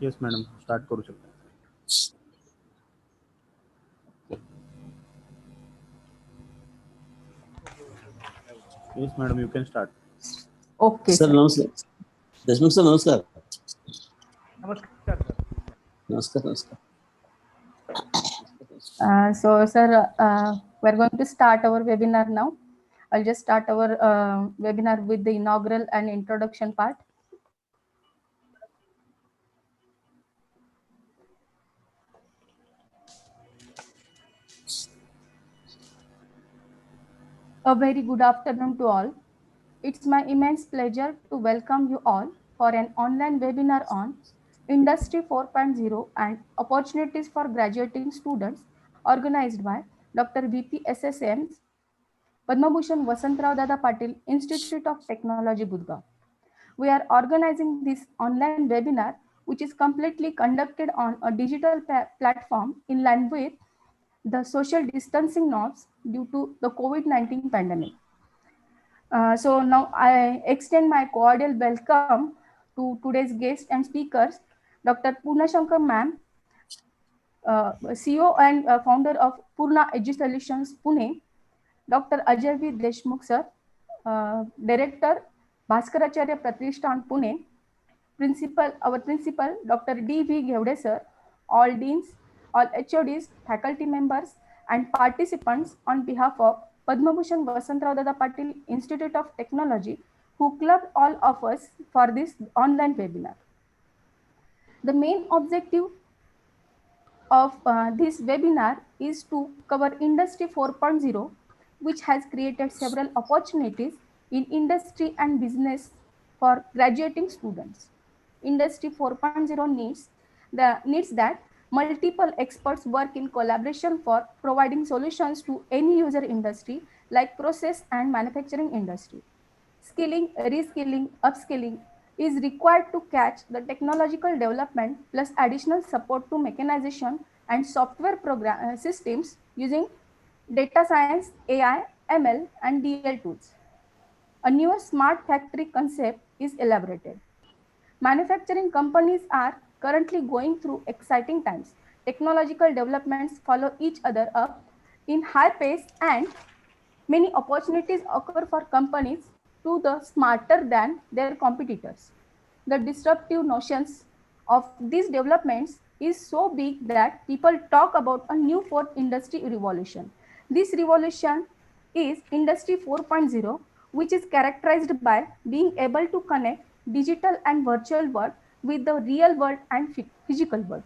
Yes madam, start करू शकता. Yes madam, you can start. Okay sir नमस्कार. Deshmukh sir नमस्कार. नमस्कार सर. नमस्कार नमस्कार. So sir, we're going to start our webinar now. I'll just start our webinar with the inaugural and introduction part. A very good afternoon to all. It's my immense pleasure to welcome you all for an online webinar on Industry 4.0 and opportunities for graduating students organized by Dr. VP SSM's Padma Bhushan Vasantrao Dada Patil Institute of Technology, Budga. We are organizing this online webinar, which is completely conducted on a digital platform in line with the social distancing norms due to the COVID-19 pandemic. So now I extend my cordial welcome to today's guests and speakers, Dr. Purna Shankar ma'am, CEO and founder of Purna Edu Solutions, Pune, Dr. Ajay V. Deshmukh sir, Director, Bhaskaracharya Pratishthan, Pune, our principal, Dr. D.V. Ghevde sir, all deans, all HODs, faculty members, and participants on behalf of Padma Bhushan Vasantrao Dada Patil Institute of Technology, who clubbed all of us for this online webinar. The main objective of this webinar is to cover Industry 4.0, which has created several opportunities in industry and business for graduating students. Industry 4.0 needs that multiple experts work in collaboration for providing solutions to any user industry like process and manufacturing industry. Skilling, reskilling, upskilling is required to catch the technological development plus additional support to mechanization and software program systems using data science, AI, ML, and DL tools. A newer smart factory concept is elaborated. Manufacturing companies are currently going through exciting times. Technological developments follow each other up in high pace, and many opportunities occur for companies to the smarter than their competitors. The disruptive notions of these developments is so big that people talk about a new fourth industry revolution. This revolution is Industry 4.0, which is characterized by being able to connect digital and virtual world with the real world and physical world.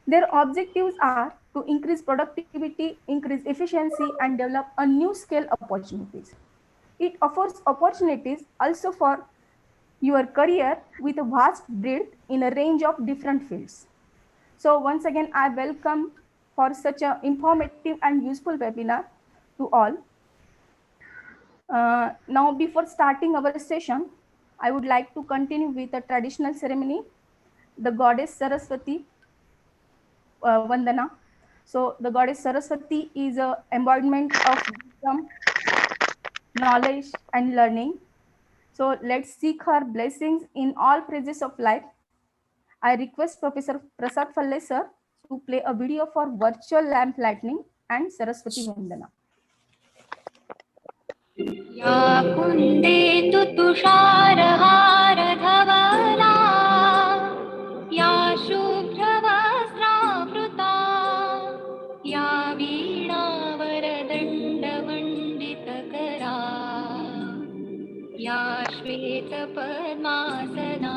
Their objectives are to increase productivity, increase efficiency, and develop a new scale opportunities. It offers opportunities also for your career with a vast breadth in a range of different fields. So once again, I welcome for such an informative and useful webinar to all. Now, before starting our session, I would like to continue with a traditional ceremony, the goddess Saraswati Vandana. So the goddess Saraswati is an embodiment of wisdom, knowledge, and learning. So let's seek her blessings in all phases of life. I request Professor Prasad Falle sir to play a video for virtual lamp lightning and Saraswati Vandana. या कुन्देन्दु तुषारहार धवला या शुभ्रवस्त्रावृता या वीणावरदण्डमण्डितकरा या श्वेतपद्मासना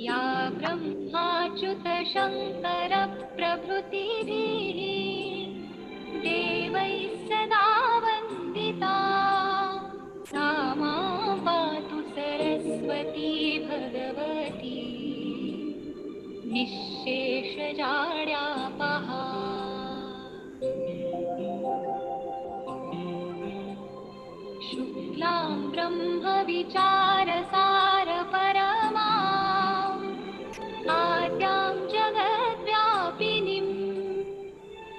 या ब्रह्माच्युतशङ्कर प्रभृतिभिः देवैः सदा वन्दिता सा मां पातु सरस्वती भगवती निःशेषजाड्यापहा शुक्लां ब्रह्मविचारसारपरमा आद्यां जगद्व्यापिनीम्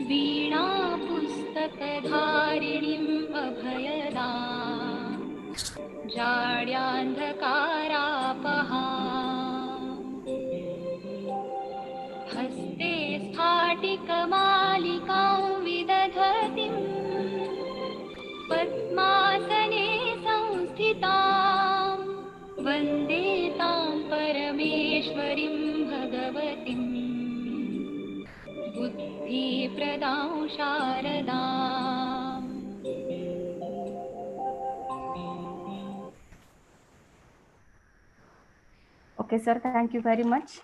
वीणा पुस्तकधारिणीम् अभयदाम् जाड्यान्धकारापहाम् वरदां शारदाम् Okay, sir, thank you very much.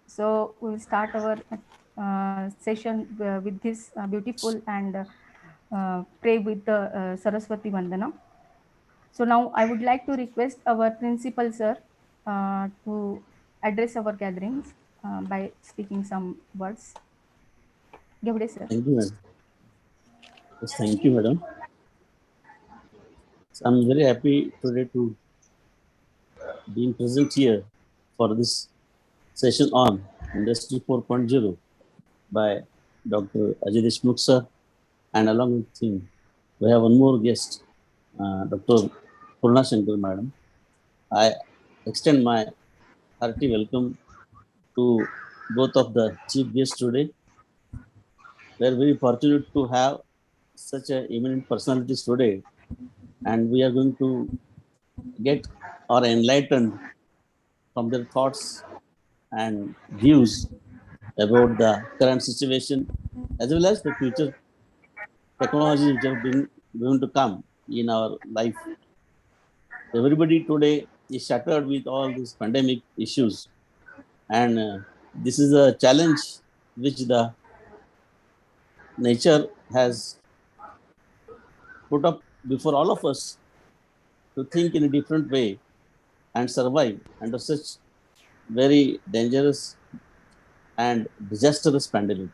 So we will start our session with this beautiful and pray with the Saraswati Vandana. So now I would like to request our principal sir to address our gatherings by speaking some words. Gavde sir. Thank you, madam. Yes, thank you, madam. So I'm very happy today to being present here for this session on Industry 4.0 by Dr. Ajay Deshmukh sir, and along with him, we have one more guest, Dr. Purna Shankar madam. I extend my hearty welcome to both of the chief guests today. We are very fortunate to have such a eminent personalities today, and we are going to get or enlightened from their thoughts and views about the current situation as well as the future technologies which have been going to come in our life. Everybody today is shattered with all these pandemic issues, and this is a challenge which the nature has put up before all of us to think in a different way and survive under such very dangerous and disastrous pandemic.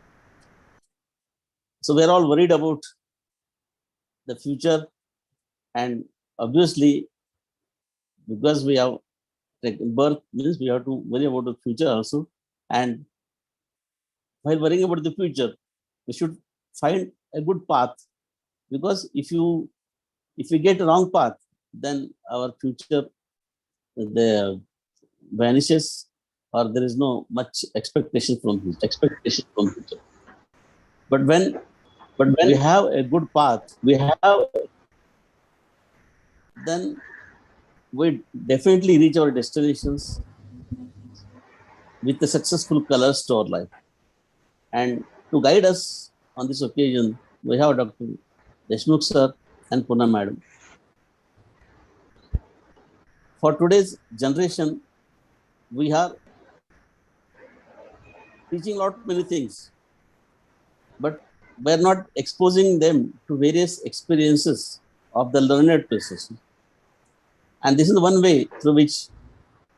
So we're all worried about the future, and obviously, because we have taken birth, means we have to worry about the future also. And while worrying about the future, we should find a good path, because if we get a wrong path, then our future the vanishes, or there is no much expectation from future. But when we have a good path, then we definitely reach our destinations with the successful colors to our life. And to guide us on this occasion, we have Dr. Deshmukh sir and Puna madam. For today's generation, we are teaching lot many things, but we are not exposing them to various experiences of the learned places. And this is one way through which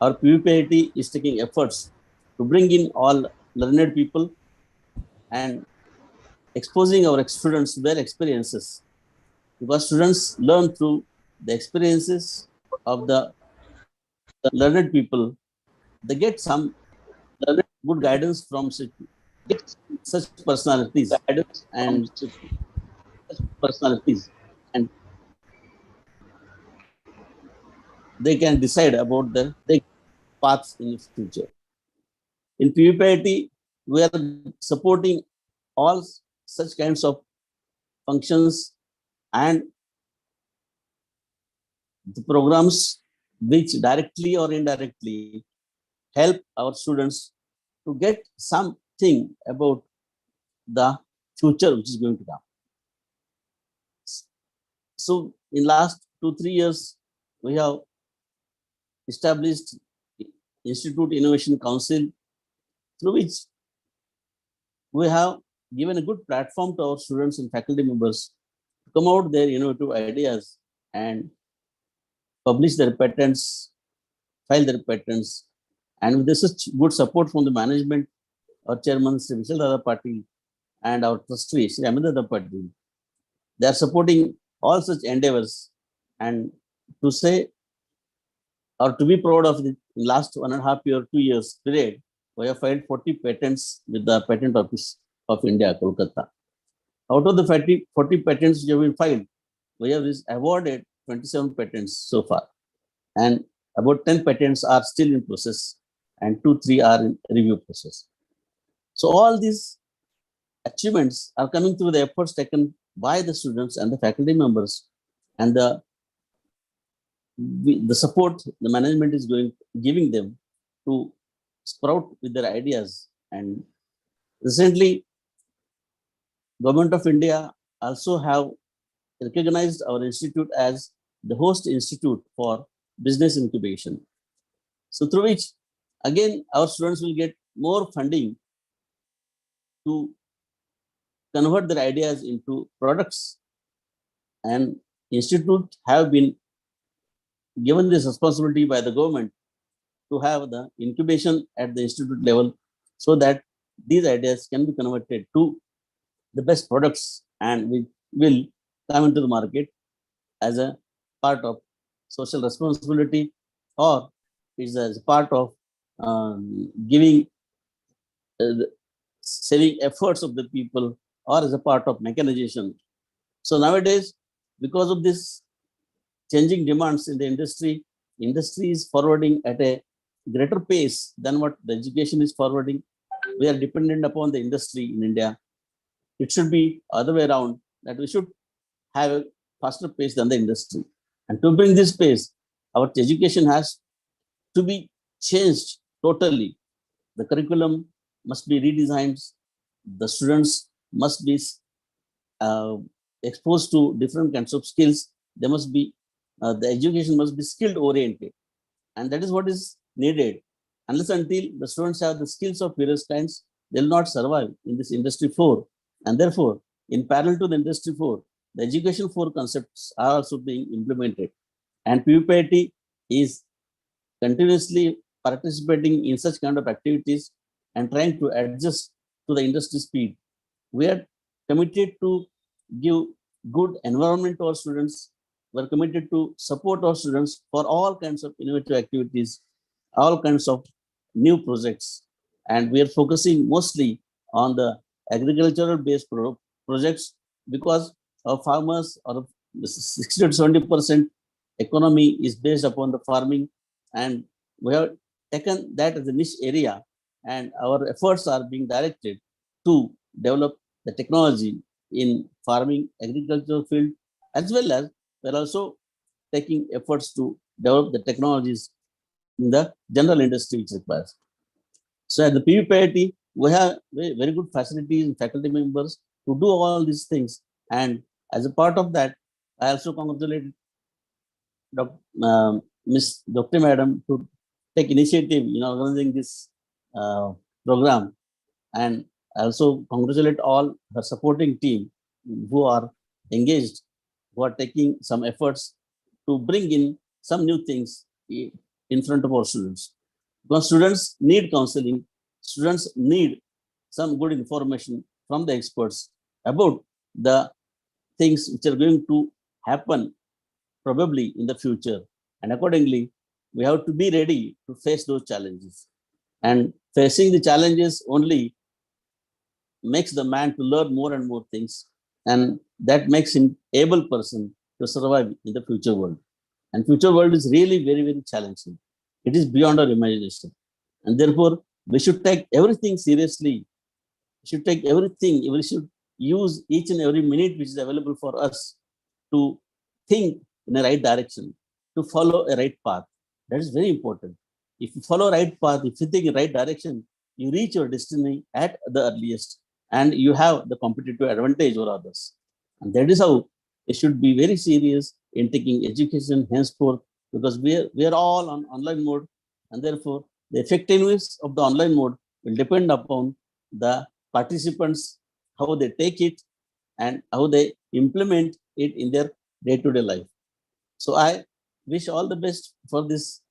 our PUPIT is taking efforts to bring in all learned people and exposing our students to their experiences, because students learn through the experiences of the learned people. They get some good guidance from such personalities, and they can decide about their paths in the future. In PUPIT, we are supporting all such kinds of functions and the programs which directly or indirectly help our students to get something about the future which is going to come. So in last 2-3 years, we have established Institute Innovation Council, through which we have given a good platform to our students and faculty members to come out their innovative ideas and publish their patents, file their patents. And with such good support from the management, our chairman, Sri Vishal Dada Patil, and our trustee, Sri Amit Dada Patil, they are supporting all such endeavors. And to say, or to be proud of the last 1.5 year, 2 years period, we have filed 40 patents with the Patent Office of India, Kolkata. Out of the 40 patents which have been filed, we have awarded 27 patents so far. And about 10 patents are still in process, and 2-3 are in review process. So all these achievements are coming through the efforts taken by the students and the faculty members, and the support the management is giving them to sprout with their ideas. And recently, Government of India also have recognized our institute as the host institute for business incubation. So through which, again, our students will get more funding to convert their ideas into products. And institute have been given this responsibility by the government to have the incubation at the institute level so that these ideas can be converted to the best products and we will come into the market as a part of social responsibility or is as a part of giving saving efforts of the people or as a part of mechanization. So nowadays, because of this changing demands in the industry is forwarding at a greater pace than what the education is forwarding. We are dependent upon the industry in India. It should be other way around that we should have a faster pace than the industry. And to bring this pace, our education has to be changed totally. The curriculum must be redesigned. The students must be uh, exposed to different kinds of skills. They must be, the education must be skilled oriented. And that is what is needed. Unless until the students have the skills of various kinds, they will not survive in this industry 4. And therefore, in parallel to the industry 4, the education 4 concepts are also being implemented. And PUPIT is continuously participating in such kind of activities and trying to adjust to the industry speed. We are committed to give good environment to our students. We are committed to support our students for all kinds of innovative activities, all kinds of new projects. And we are focusing mostly on the agricultural based projects because our farmers or 60 to 70% economy is based upon the farming. And we have taken that as a niche area and our efforts are being directed to develop the technology in farming, agricultural field, as well as we're also taking efforts to develop the technologies in the general industry which requires. So at the PUPIT, we have very good facilities and faculty members to do all these things. And as a part of that, I also congratulate Miss Dr. Madam to take initiative in organizing this program. And I also congratulate all her supporting team who are engaged, who are taking some efforts to bring in some new things in front of our students. Because students need counseling, students need some good information from the experts about the things which are going to happen probably in the future. And accordingly, we have to be ready to face those challenges. And facing the challenges only makes the man to learn more and more things. And that makes him able person to survive in the future world. And future world is really very, very challenging. It is beyond our imagination. And therefore, we should take everything seriously. We should take everything, we should use each and every minute which is available for us to think in a right direction, to follow a right path. That is very important. If you follow right path, if you think in right direction, you reach your destiny at the earliest and you have the competitive advantage over others. And that is how it should be very serious in taking education henceforth, because we are all on online mode. And therefore, the effectiveness of the online mode will depend upon the participants, how they take it and how they implement it in their day-to-day life. So I wish all the best for this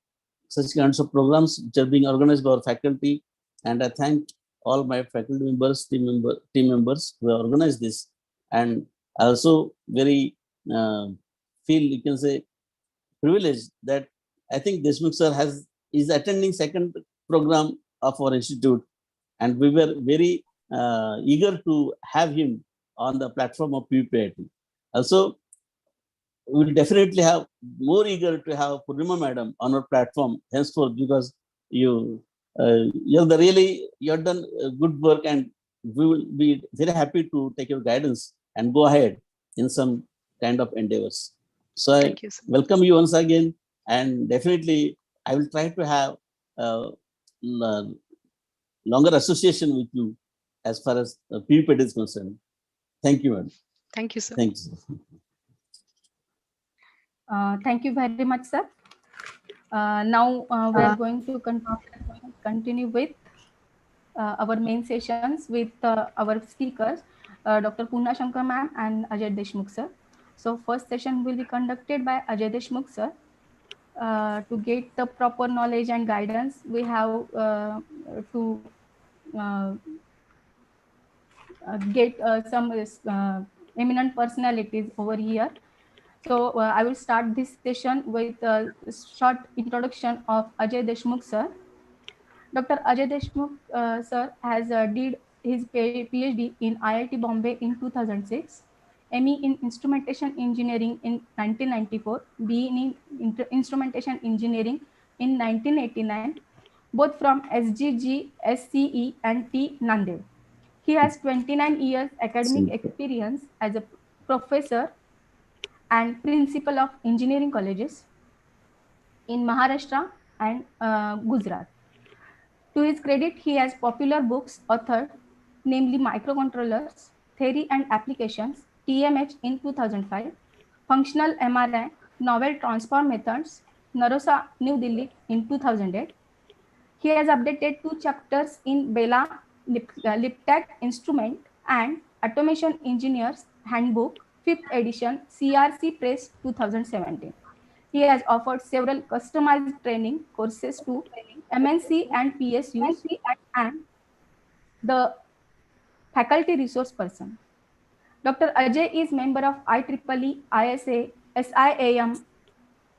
such kinds of programs which are being organized by our faculty. And I thank all my faculty members, team members who have organized this. And I also very feel, you can say, privileged that I think Deshmukh sir is attending second program of our institute. And we were very eager to have him on the platform of PUPIT. Also, we will definitely have more eager to have Purnima Madam on our platform henceforth, because you're the really, you have done good work and we will be very happy to take your guidance and go ahead in some kind of endeavors. So I welcome you once again, and definitely I will try to have longer association with you as far as PUPIT is concerned. Thank you, madam. Thank you, sir. Thank you. Thank you very much, sir. Now we are going to continue with our main sessions with our speakers, Dr. Poona Shankar ma'am and Ajay Deshmukh sir. So first session will be conducted by Ajay Deshmukh sir. To get the proper knowledge and guidance, we have to uh, get some eminent personalities over here. So I will start this session with a short introduction of Ajay Deshmukh sir. Dr. Ajay Deshmukh sir has did his PhD in IIT Bombay in 2006, ME in Instrumentation Engineering in 1994, BE in Instrumentation Engineering in 1989, both from SGG, SCE and T Nanded. He has 29 years academic experience as a professor and principal of engineering colleges in Maharashtra and Gujarat. To his credit, he has popular books authored, namely Microcontrollers, Theory and Applications, TMH in 2005, Functional MRI, Novel Transform Methods, Narosa, New Delhi in 2008. He has updated 2 chapters in Bela Liptak Instrument and Automation Engineers Handbook, 5th edition, CRC Press 2017. He has offered several customized training courses to MNC and PSUs and the faculty resource person. Dr. Ajay is member of IEEE, ISA, SIAM,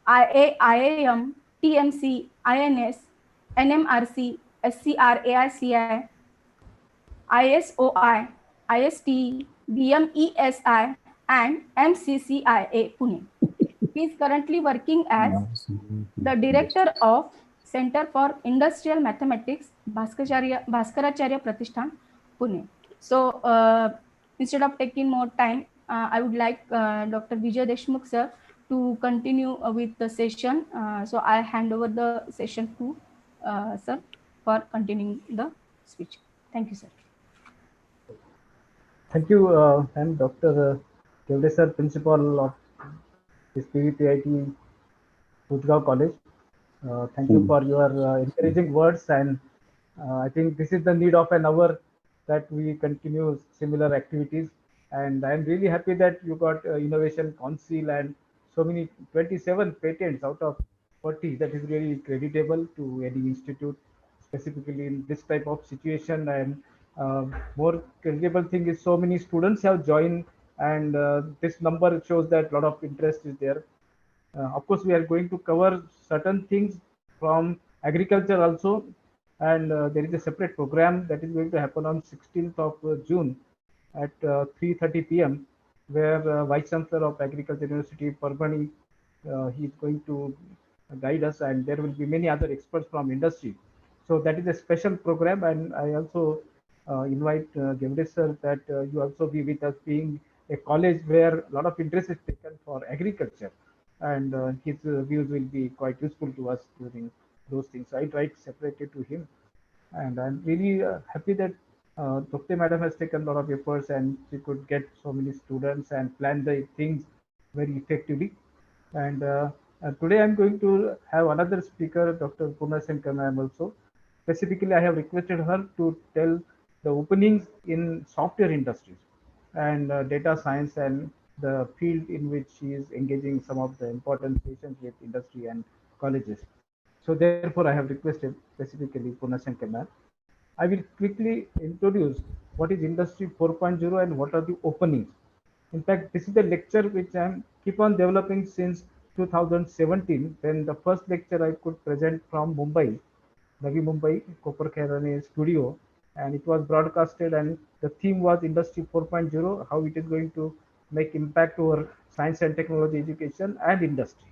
IAM, TMC, INS, NMRC, SCRAICI, ISOI, ISTE, BMESI, and MCCIA Pune. He is currently working as the director of Center for Industrial Mathematics, Bhaskaracharya Pratishthan, Pune. So instead of taking more time, I would like Dr. Vijay Deshmukh sir to continue with the session. So I hand over the session to sir for continuing the speech. Thank you, sir. Thank you. I'm Dr. Kevde sir, principal of this PVPIT Pujgaon College. Thank you for your encouraging words, and I think this is the need of an hour that we continue similar activities. And I'm really happy that you got Innovation Council and so many 27 patents out of 40. That is really creditable to any institute, specifically in this type of situation. And more creditable thing is so many students have joined, and this number shows that a lot of interest is there. Of course, we are going to cover certain things from agriculture also, and there is a separate program that is going to happen on 16th of June at 3:30 p.m., where Vice Chancellor of Agriculture University, Parbhani, he is going to guide us, and there will be many other experts from industry. So that is a special program, and I also invite Gevde sir that you also be with us, being a college where a lot of interest is taken for agriculture, and his views will be quite useful to us during those things. I write separated to him, and I'm really happy that Dr. Madam has taken a lot of efforts, and she could get so many students and plan the things very effectively. And today I'm going to have another speaker, Dr. Poona Shankar ma'am also. Specifically, I have requested her to tell the openings in software industries and data science and the field in which she is engaging some of the important sessions with industry and colleges. So therefore, I have requested specifically Poona Shankar ma'am. I will quickly introduce what is Industry 4.0 and what are the openings. In fact, this is the lecture which I am keep on developing since 2017, when the first lecture I could present from Mumbai, Navi Mumbai, Koperkharane studio, and it was broadcasted, and the theme was Industry 4.0, how it is going to make impact over science and technology education and industry.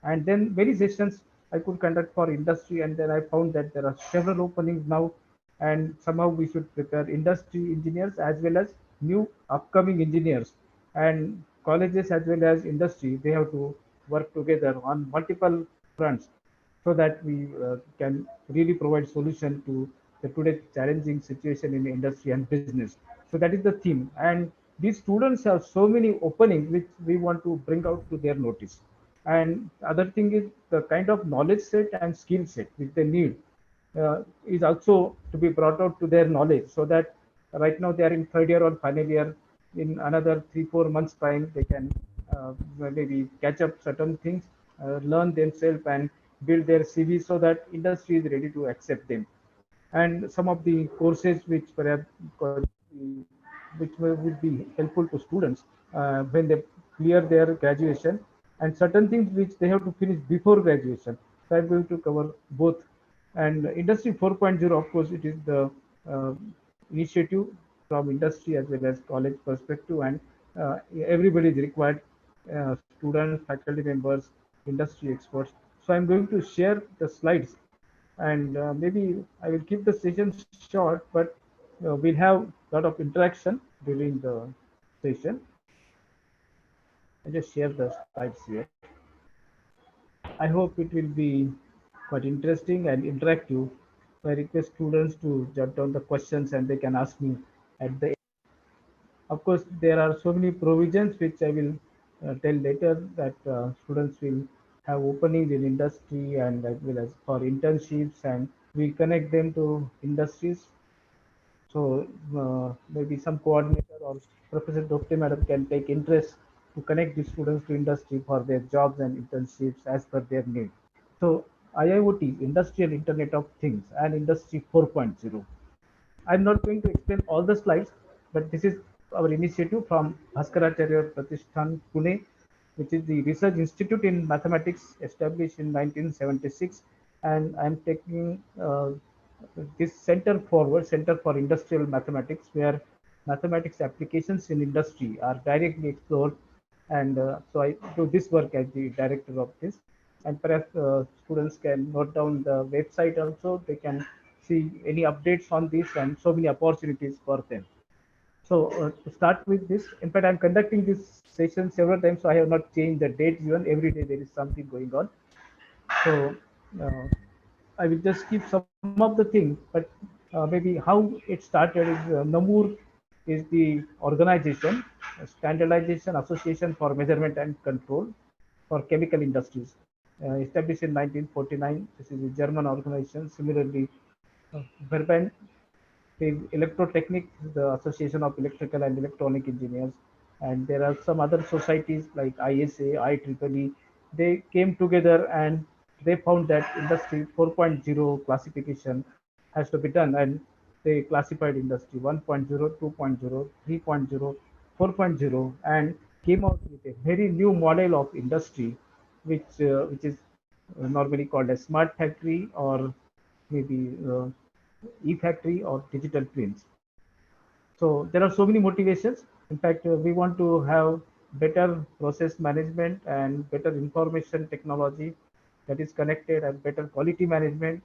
And then many sessions I could conduct for industry, and then I found that there are several openings now, and somehow we should prepare industry engineers as well as new upcoming engineers, and colleges as well as industry, they have to work together on multiple fronts so that we can really provide solution to the today challenging situation in industry and business. So that is the theme. And these students have so many openings which we want to bring out to their notice. And other thing is the kind of knowledge set and skill set which they need is also to be brought out to their knowledge, so that right now they are in third year or final year. In another 3 4 months time they can maybe catch up certain things, learn themselves and build their CV, so that industry is ready to accept them. And some of the courses which perhaps would be helpful to students when they clear their graduation, and certain things which they have to finish before graduation. So I'm going to cover both. And industry 4.0, of course, it is the uh, initiative from industry as well as college perspective, and everybody is required, students, faculty members, industry experts. So I'm going to share the slides, and maybe I will keep the session short, but we'll have a lot of interaction during the session. I just share the slides here. I hope it will be quite interesting and interactive. So I request students to jot down the questions and they can ask me at the end. Of course, there are so many provisions which I will tell later, that students will have openings in industry and as well as for internships, and we connect them to industries. So maybe some coordinator or Professor Dr. Madam can take interest to connect the students to industry for their jobs and internships as per their need. So IIoT, Industrial Internet of Things, and Industry 4.0. I'm not going to explain all the slides, but this is our initiative from Bhaskaracharya Pratishthan, Pune, which is the research institute in mathematics established in 1976. And I'm taking this center forward, Center for Industrial Mathematics, where mathematics applications in industry are directly explored. And so I do this work as the director of this. And perhaps students can note down the website also. They can see any updates on this and so many opportunities for them. So to start with this, in fact, I'm conducting this session several times, so I have not changed the dates even. Every day there is something going on. So uh, I will just keep some of the things, but maybe how it started is NAMUR is the organization, Standardization Association for Measurement and Control for Chemical Industries, established in 1949. This is a German organization. Similarly, Verband the Electrotechnic, the Association of Electrical and Electronic Engineers, and there are some other societies like ISA, IEEE. They came together and they found that Industry 4.0 classification has to be done, and they classified Industry 1.0, 2.0, 3.0, 4.0, and came out with a very new model of industry, which is normally called a smart factory, or maybe e-factory or digital twins. So there are so many motivations. In fact, we want to have better process management and better information technology that is connected, and better quality management,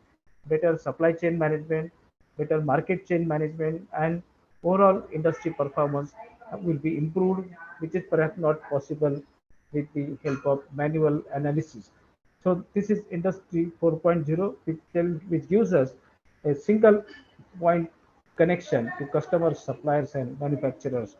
better supply chain management, better market chain management, and overall industry performance will be improved, which is perhaps not possible with the help of manual analysis. So this is Industry 4.0, which gives us a single point connection to customers, suppliers, and manufacturers.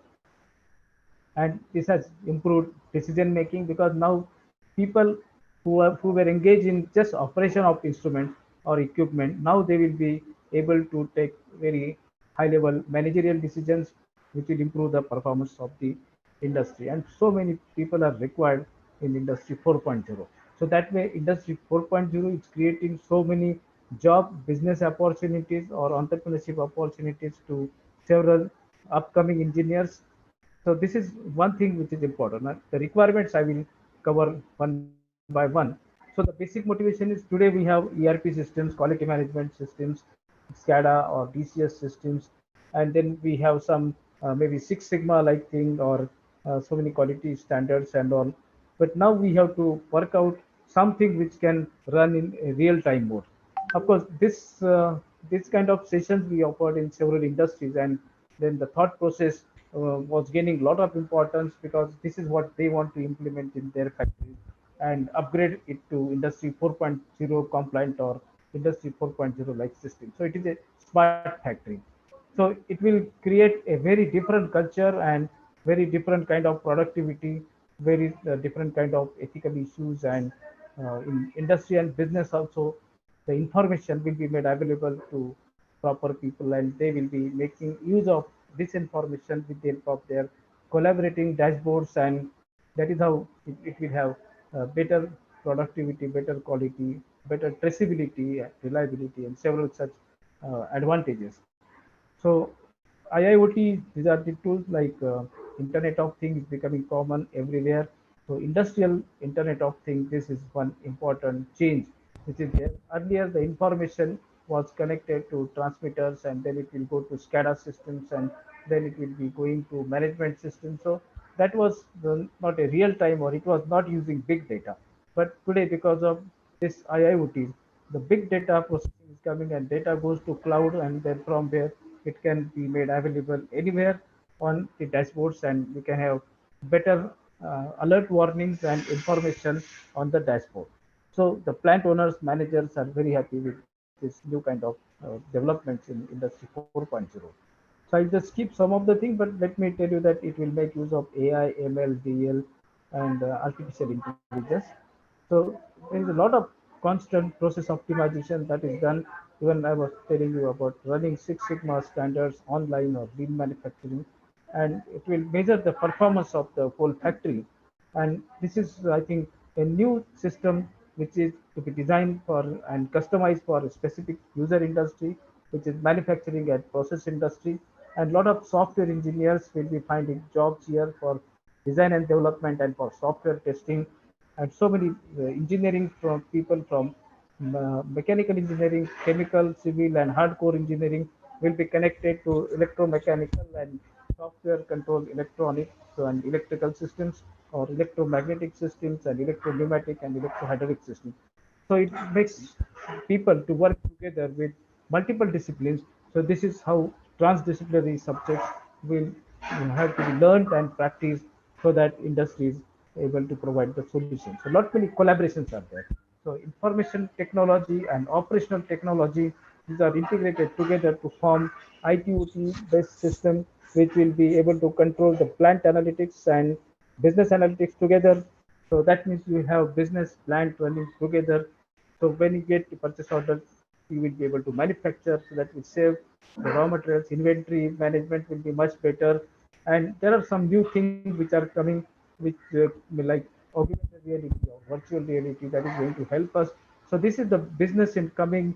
And this has improved decision making, because now people who were engaged in just operation of instrument or equipment, now they will be able to take very high level managerial decisions, which will improve the performance of the industry. And so many people are required in Industry 4.0. So that way Industry 4.0 is creating so many job business opportunities or entrepreneurship opportunities to several upcoming engineers. So this is one thing which is important. The requirements I will cover one by one. So the basic motivation is, today we have ERP systems, quality management systems, SCADA or DCS systems, and then we have some maybe Six Sigma like thing, or so many quality standards and all. But now we have to work out something which can run in a real time mode. Of course, this kind of sessions we offered in several industries, and then the thought process was gaining a lot of importance, because this is what they want to implement in their factories and upgrade it to Industry 4.0 compliant or Industry 4.0 like system. So it is a smart factory. So it will create a very different culture, and very different kind of productivity, very different kind of ethical issues, and in industry and business also, the information will be made available to proper people, and they will be making use of this information with the help of their collaborating dashboards, and that is how it will have better productivity, better quality, better traceability, reliability, and several such advantages. So IIoT, these are the tools like Internet of Things becoming common everywhere. So industrial Internet of Things, this is one important change which is there. Earlier, the information was connected to transmitters, and then it will go to SCADA systems, and then it will be going to management systems. So that was not a real time, or it was not using big data. But today, because of this IIoT, the big data processing is coming, and data goes to cloud, and then from there it can be made available anywhere on the dashboards, and we can have better alert warnings and information on the dashboard. So the plant owners, managers are very happy with this new kind of developments in Industry 4.0. So I'll just skip some of the things, but let me tell you that it will make use of AI, ML, DL, and artificial intelligence. So there is a lot of constant process optimization that is done. Even I was telling you about running Six Sigma standards online or lean manufacturing, and it will measure the performance of the whole factory. And this is, I think, a new system which is to be designed for and customized for a specific user industry, which is manufacturing and process industry. And a lot of software engineers will be finding jobs here for design and development and for software testing, and so many engineering from people from mechanical engineering, chemical, civil, and hardcore engineering will be connected to electromechanical and software controlled electronics and electrical systems, or electromagnetic systems, and electro-pneumatic and electro-hydraulic systems. So it makes people to work together with multiple disciplines. So this is how transdisciplinary subjects will have to be learned and practiced, so that industry is able to provide the solution. So lot many collaborations are there. So information technology and operational technology, these are integrated together to form ITOT based system, which will be able to control the plant analytics and business analytics together. So that means you have business plant running together. So when you get the purchase order, you will be able to manufacture, so that will save the raw materials. Inventory management will be much better. And there are some new things which are coming, which like augmented reality or virtual reality, that is going to help us. So this is the business in coming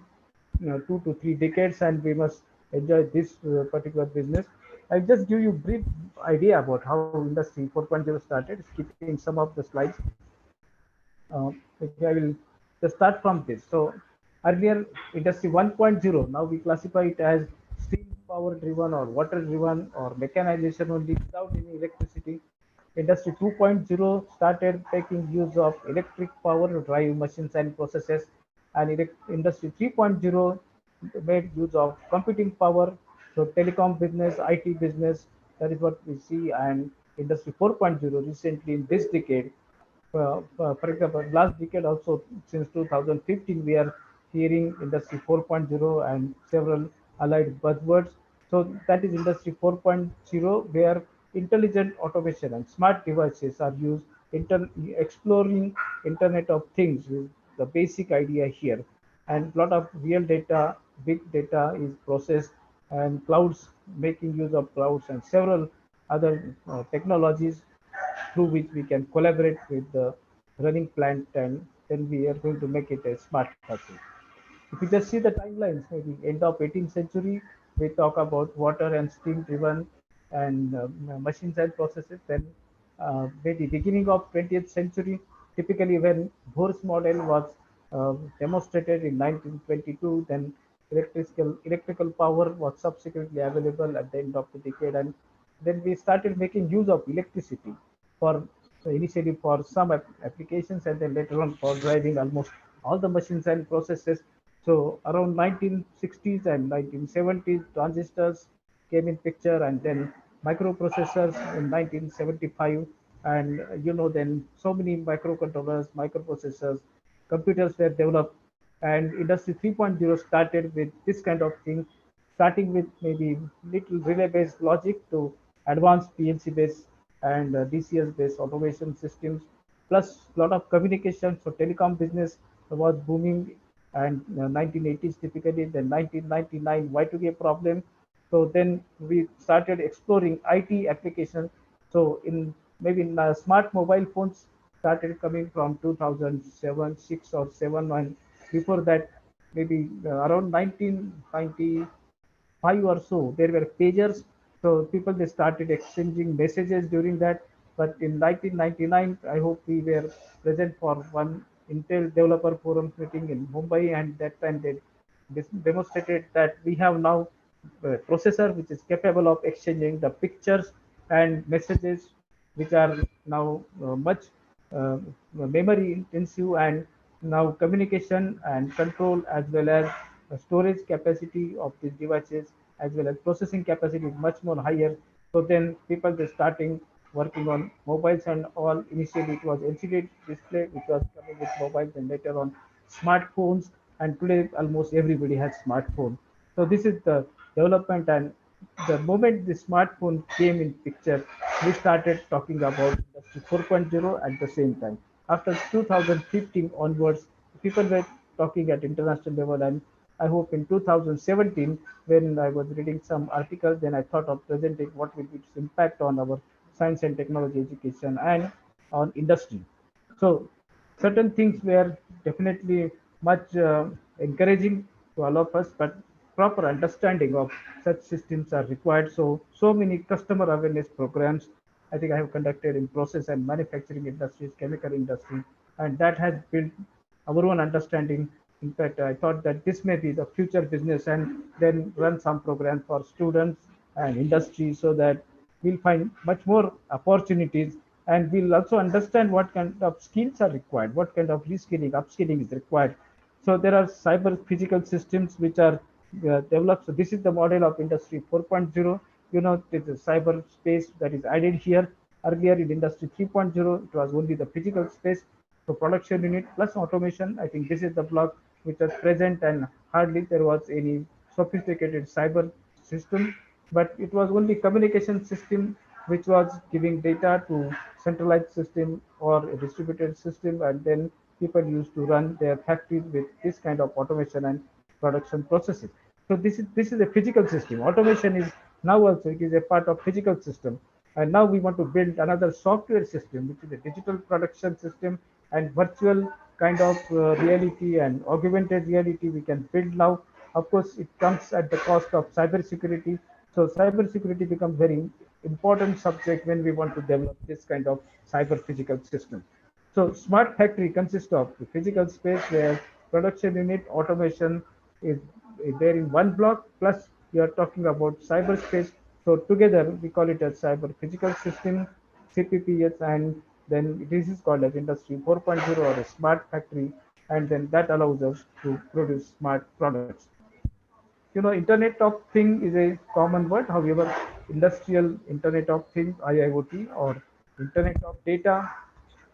2 to 3 decades, and we must enjoy this particular business. I'll just give you brief idea about how Industry 4.0 started, skipping some of the slides. Okay, I will just start from this. So earlier Industry 1.0, now we classify it as steam power driven or water driven or mechanization only without any electricity. Industry 2.0 started taking use of electric power to drive machines and processes, and Industry 3.0 made use of computing power. So telecom business, IT business, that is what we see. And Industry 4.0 recently in this decade, for example, last decade also, since 2015, we are hearing Industry 4.0 and several allied buzzwords. So that is Industry 4.0, where intelligent automation and smart devices are used. Exploring Internet of Things is the basic idea here, and a lot of real data, big data is processed, and clouds, making use of clouds and several other technologies through which we can collaborate with the running plant, and then we are going to make it a smart factory. If you just see the timelines, maybe end of 18th century, we talk about water and steam driven and machines and processes. Then maybe beginning of 20th century, typically when Bohr's model was demonstrated in 1922, then electrical power was subsequently available at the end of the decade, and then we started making use of electricity for, so initially for some applications, and then later on for driving almost all the machines and processes. So around 1960s and 1970s, transistors came in picture, and then microprocessors in 1975, and then so many microcontrollers, microprocessors, computers were developed, and Industry 3.0 started with this kind of thing, starting with maybe little relay-based logic to advanced PLC-based and DCS based automation systems, plus a lot of communication. So telecom business was booming, and 1980s typically, then 1999 Y2K problem. So then we started exploring IT applications. So in maybe in, smart mobile phones started coming from 2007, 6 or 7, and before that maybe around 1990 five or so, there were pagers. So people they started exchanging messages during that. But in 1999, I hope we were present for one Intel Developer Forum meeting in Mumbai, and that time they demonstrated that we have now a processor which is capable of exchanging the pictures and messages, which are now much uh, memory intensive, and now communication and control as well as storage capacity of these devices as well as processing capacity is much more higher. So then people they starting working on mobiles and all. Initially it was LCD display which was coming with mobiles, and later on smartphones, and today almost everybody has smartphone. So this is the development, and the moment the smartphone came in picture, we started talking about Industry 4.0 at the same time. After 2015 onwards, people were talking at international level, and I hope in 2017, when I was reading some articles, then I thought of presenting what will be its impact on our science and technology education and on industry. So certain things were definitely much encouraging to all of us, but proper understanding of such systems are required. So many customer awareness programs I think I have conducted in process and manufacturing industries, chemical industry, and that has built our own understanding. In fact, I thought that this may be the future business, and then run some program for students and industry, so that we'll find much more opportunities, and we'll also understand what kind of skills are required, what kind of reskilling, upskilling is required. So there are cyber physical systems which are developed. So this is the model of Industry 4.0. You know, there's a cyber space that is added here. Earlier in Industry 3.0, it was only the physical space. So production unit plus automation, I think this is the block which was present, and hardly there was any sophisticated cyber system, but it was only communication system which was giving data to centralized system or a distributed system, and then people used to run their factories with this kind of automation and production processes. So this is a physical system. Automation is now also it is a part of physical system, and now we want to build another software system, which is a digital production system and virtual kind of reality and augmented reality we can build now. Of course, it comes at the cost of cyber security. So cyber security becomes very important subject when we want to develop this kind of cyber physical system. So smart factory consists of the physical space where production unit automation is there in one block, plus we are talking about cyberspace. So together we call it as cyber physical system, CPPS, and then this is called as Industry 4.0 or a smart factory, and then that allows us to produce smart products. You know, Internet of Thing is a common word. However, industrial Internet of Things, IIoT, or Internet of Data,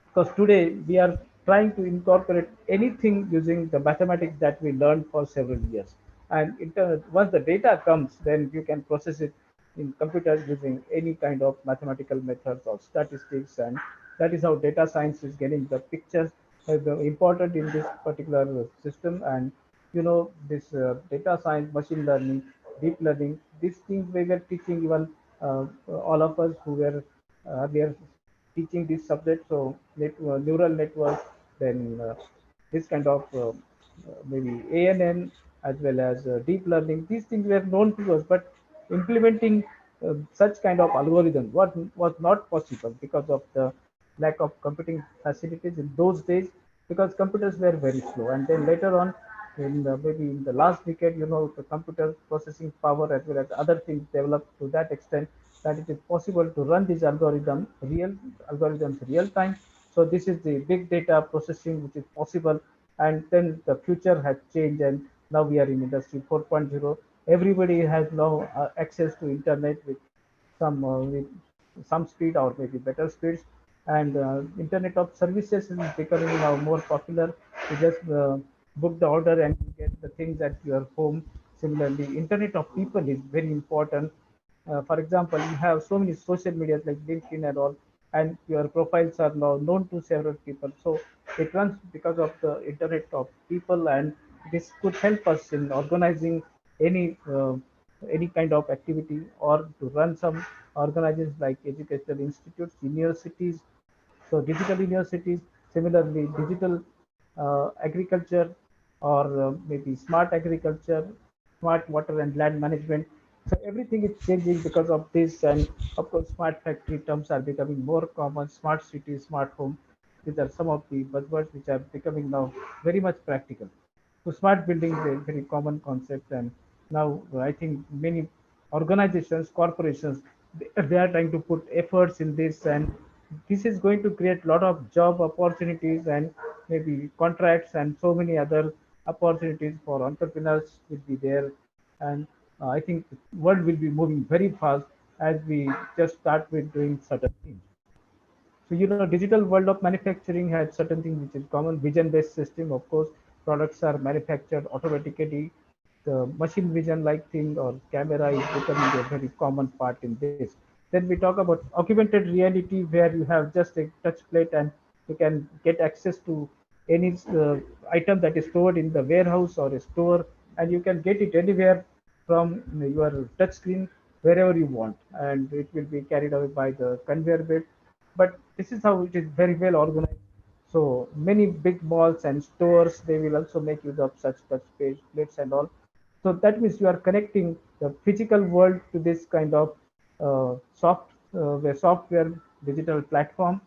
because today we are trying to incorporate anything using the mathematics that we learned for several years. And once the data comes, then you can process it in computers using any kind of mathematical methods or statistics, and that is how data science is getting the pictures important in this particular system. And you know, this data science, machine learning, deep learning, these things we were teaching even all of us who were earlier teaching this subject. So neural networks, then this kind of maybe ANN as well as deep learning. These things were known to us, but implementing such kind of algorithm was not possible because of the lack of computing facilities in those days, because computers were very slow. And then later on, in maybe in the last decade, you know, the computer processing power as well as other things developed to that extent that it is possible to run these algorithms real time. So this is the big data processing which is possible, and then the future has changed, and now we are in Industry 4.0. Everybody has now access to internet with some speed or maybe better speeds, and internet of services is becoming now more popular. You just book the order and you get the things at your home. Similarly, internet of people is very important, For example, you have so many social medias like LinkedIn and all, and your profiles are now known to several people. So it runs because of the internet of people, and this could help us in organizing any kind of activity, or to run some organizations like educational institutes, universities. So digital universities, similarly digital agriculture, or maybe smart agriculture, smart water and land management. So everything is changing because of this, and of course, smart factory terms are becoming more common. Smart cities, smart home. These are some of the buzzwords which are becoming now very much practical. So smart building is a very common concept, and now I think many organizations, corporations, they are trying to put efforts in this, and this is going to create a lot of job opportunities and maybe contracts and so many other opportunities for entrepreneurs will be there. And I think the world will be moving very fast as we just start with doing certain things. So, digital world of manufacturing had certain things which is common. Vision-based system, of course, products are manufactured automatically. The machine vision-like thing or camera is becoming a very common part in this. Then we talk about augmented reality, where you have just a touch plate and you can get access to any item that is stored in the warehouse or a store, and you can get it anywhere from your touch screen wherever you want, and it will be carried away by the conveyor belt. But this is how it is very well organized. So many big malls and stores, they will also make use of such touch plates and all. So that means you are connecting the physical world to this kind of software digital platform,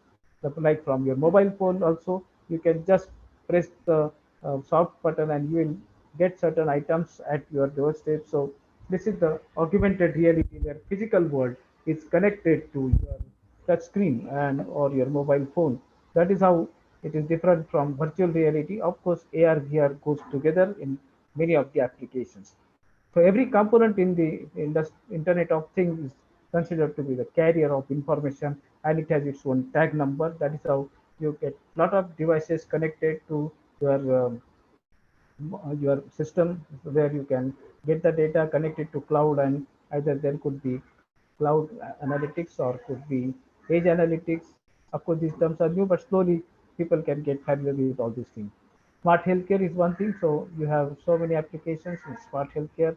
like from your mobile phone. Also, you can just press the soft button and you will get certain items at your doorstep. So this is the augmented reality, where physical world is connected to your touch screen and or your mobile phone. That is how it is different from virtual reality. Of course, AR VR goes together in many of the applications. So every component in the Internet of Things is considered to be the carrier of information, and it has its own tag number. That is how you get a lot of devices connected to your system, where you can get the data connected to cloud, and either there could be cloud analytics or could be edge analytics. Of course, these terms are new, but slowly people can get familiar with all these things. Smart healthcare is one thing. So you have so many applications in smart healthcare.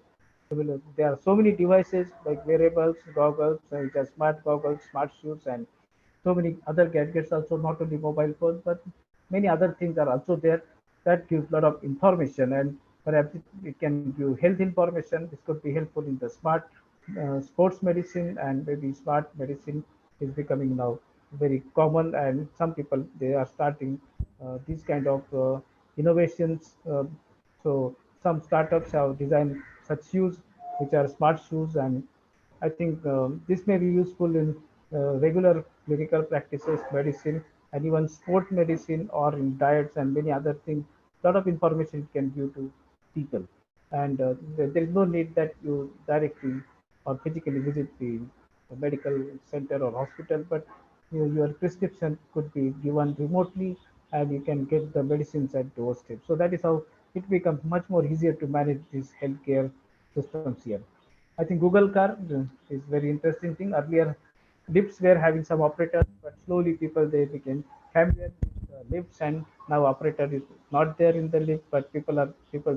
There are so many devices like wearables, goggles, which are smart goggles, smart shoes, and so many other gadgets also, not only mobile phones, but many other things are also there that gives a lot of information, and perhaps it can give health information. This could be helpful in the smart sports medicine, and maybe smart medicine is becoming now very common, and some people, they are starting these kind of innovations. So some startups have designed such shoes which are smart shoes, and I think this may be useful in regular clinical practices, medicine, and even sport medicine, or in diets and many other things. A lot of information it can give to people, and there is no need that you directly or physically visit the medical center or hospital, but your prescription could be given remotely, and you can get the medicines at doorstep. So that is how it becomes much more easier to manage these healthcare systems here. I think Google Car is very interesting thing. Earlier, lifts were having some operators, but slowly people, they became familiar with lifts, and now operator is not there in the lift, but people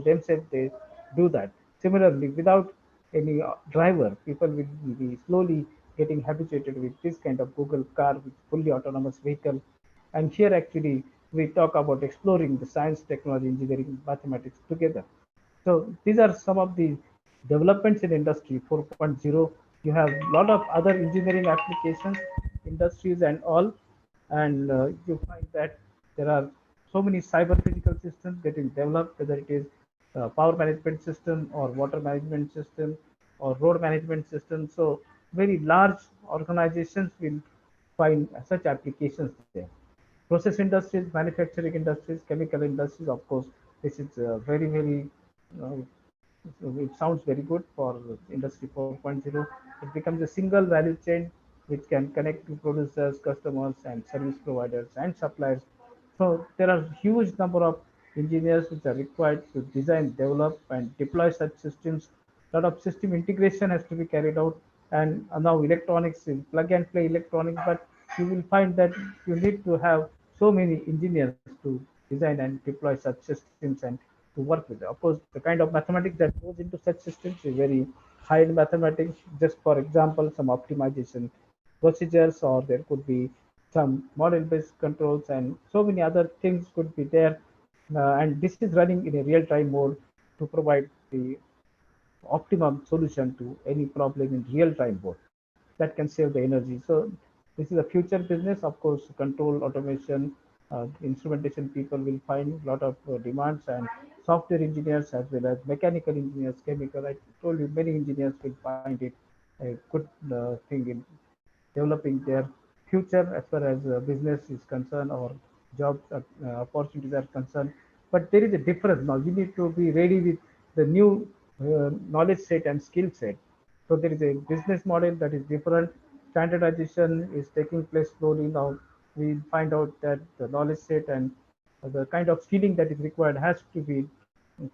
themselves, they do that. Similarly, without any driver, people will be slowly getting habituated with this kind of Google Car, with fully autonomous vehicle. And here actually we talk about exploring the science, technology, engineering, mathematics together. So these are some of the developments in industry 4.0. You have a lot of other engineering applications, industries and all, and you find that there are so many cyber physical systems getting developed, whether it is power management system or water management system or road management system. So very large organizations will find such applications there. Process industries, manufacturing industries, chemical industries, of course, this is very uh, it sounds very good for industry 4.0. It becomes a single value chain which can connect to producers, customers, and service providers and suppliers. So there are huge number of engineers which are required to design, develop, and deploy such systems. A lot of system integration has to be carried out, and now electronics is plug and play electronics, but you will find that you need to have so many engineers to design and deploy such systems and to work with it. Of course, the kind of mathematics that goes into such systems is very high in mathematics. Just for example, some optimization procedures, or there could be some model-based controls, and so many other things could be there. And this is running in a real-time mode to provide the optimum solution to any problem in real-time mode that can save the energy. So this is a future business. Of course, control automation, instrumentation people will find a lot of demands, and software engineers as well as mechanical engineers, chemical. I told you many engineers will find it a good thing in developing their future as far as business is concerned, or job opportunities are concerned. But there is a difference now. You need to be ready with the new knowledge set and skill set. So there is a business model that is different. Standardization is taking place slowly now. We find out that the knowledge set and the kind of skilling that is required has to be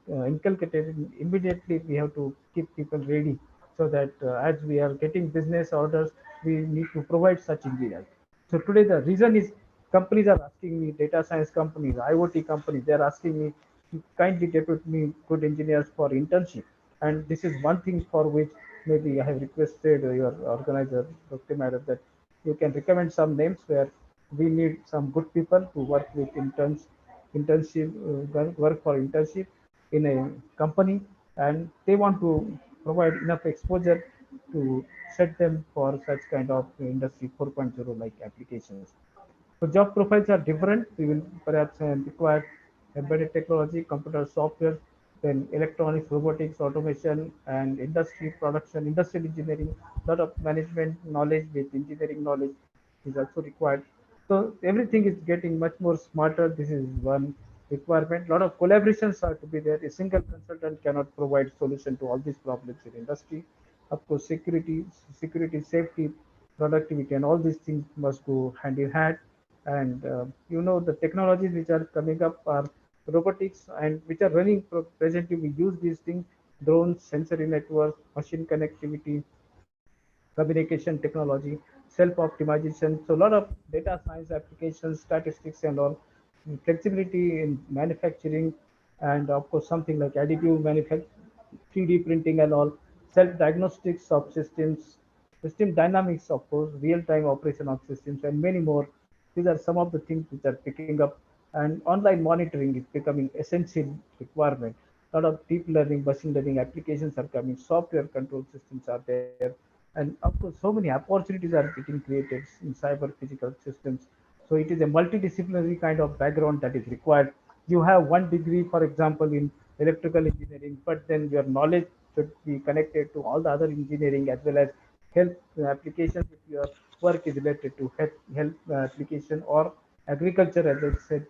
inculcated immediately. We have to keep people ready, so that as we are getting business orders, we need to provide such engineers. So today the reason is companies are asking me, data science companies, IoT companies, they are asking me to kindly depute me good engineers for internship. And this is one thing for which maybe I have requested your organizer, Dr. Madam, that you can recommend some names where we need some good people to work with internship, work for internship in a company, and they want to provide enough exposure to set them for such kind of industry 4.0 like applications. So job profiles are different. We will perhaps require embedded technology, computer software, then electronics, robotics, automation, and industry production, industrial engineering. A lot of management knowledge with engineering knowledge is also required. So everything is getting much more smarter. This is one requirement. A lot of collaborations are to be there. A single consultant cannot provide solution to all these problems in industry. Of course, security, safety, productivity, and all these things must go hand in hand. And the technologies which are coming up are robotics, and which are running presently. We use these things: drones, sensory networks, machine connectivity, communication technology, self-optimization. So a lot of data science applications, statistics, and all, flexibility in manufacturing, and of course something like additive manufacturing, 3D printing, and all, self-diagnostics of systems, system dynamics, of course, real-time operation of systems, and many more. These are some of the things which are picking up, and online monitoring is becoming essential requirement. A lot of deep learning, machine learning applications are coming, software control systems are there, and of course so many opportunities are getting created in cyber physical systems. So it is a multidisciplinary kind of background that is required. You have one degree, for example, in electrical engineering, but then your knowledge should be connected to all the other engineering as well as health applications. If your work is related to health application or agriculture, as I said.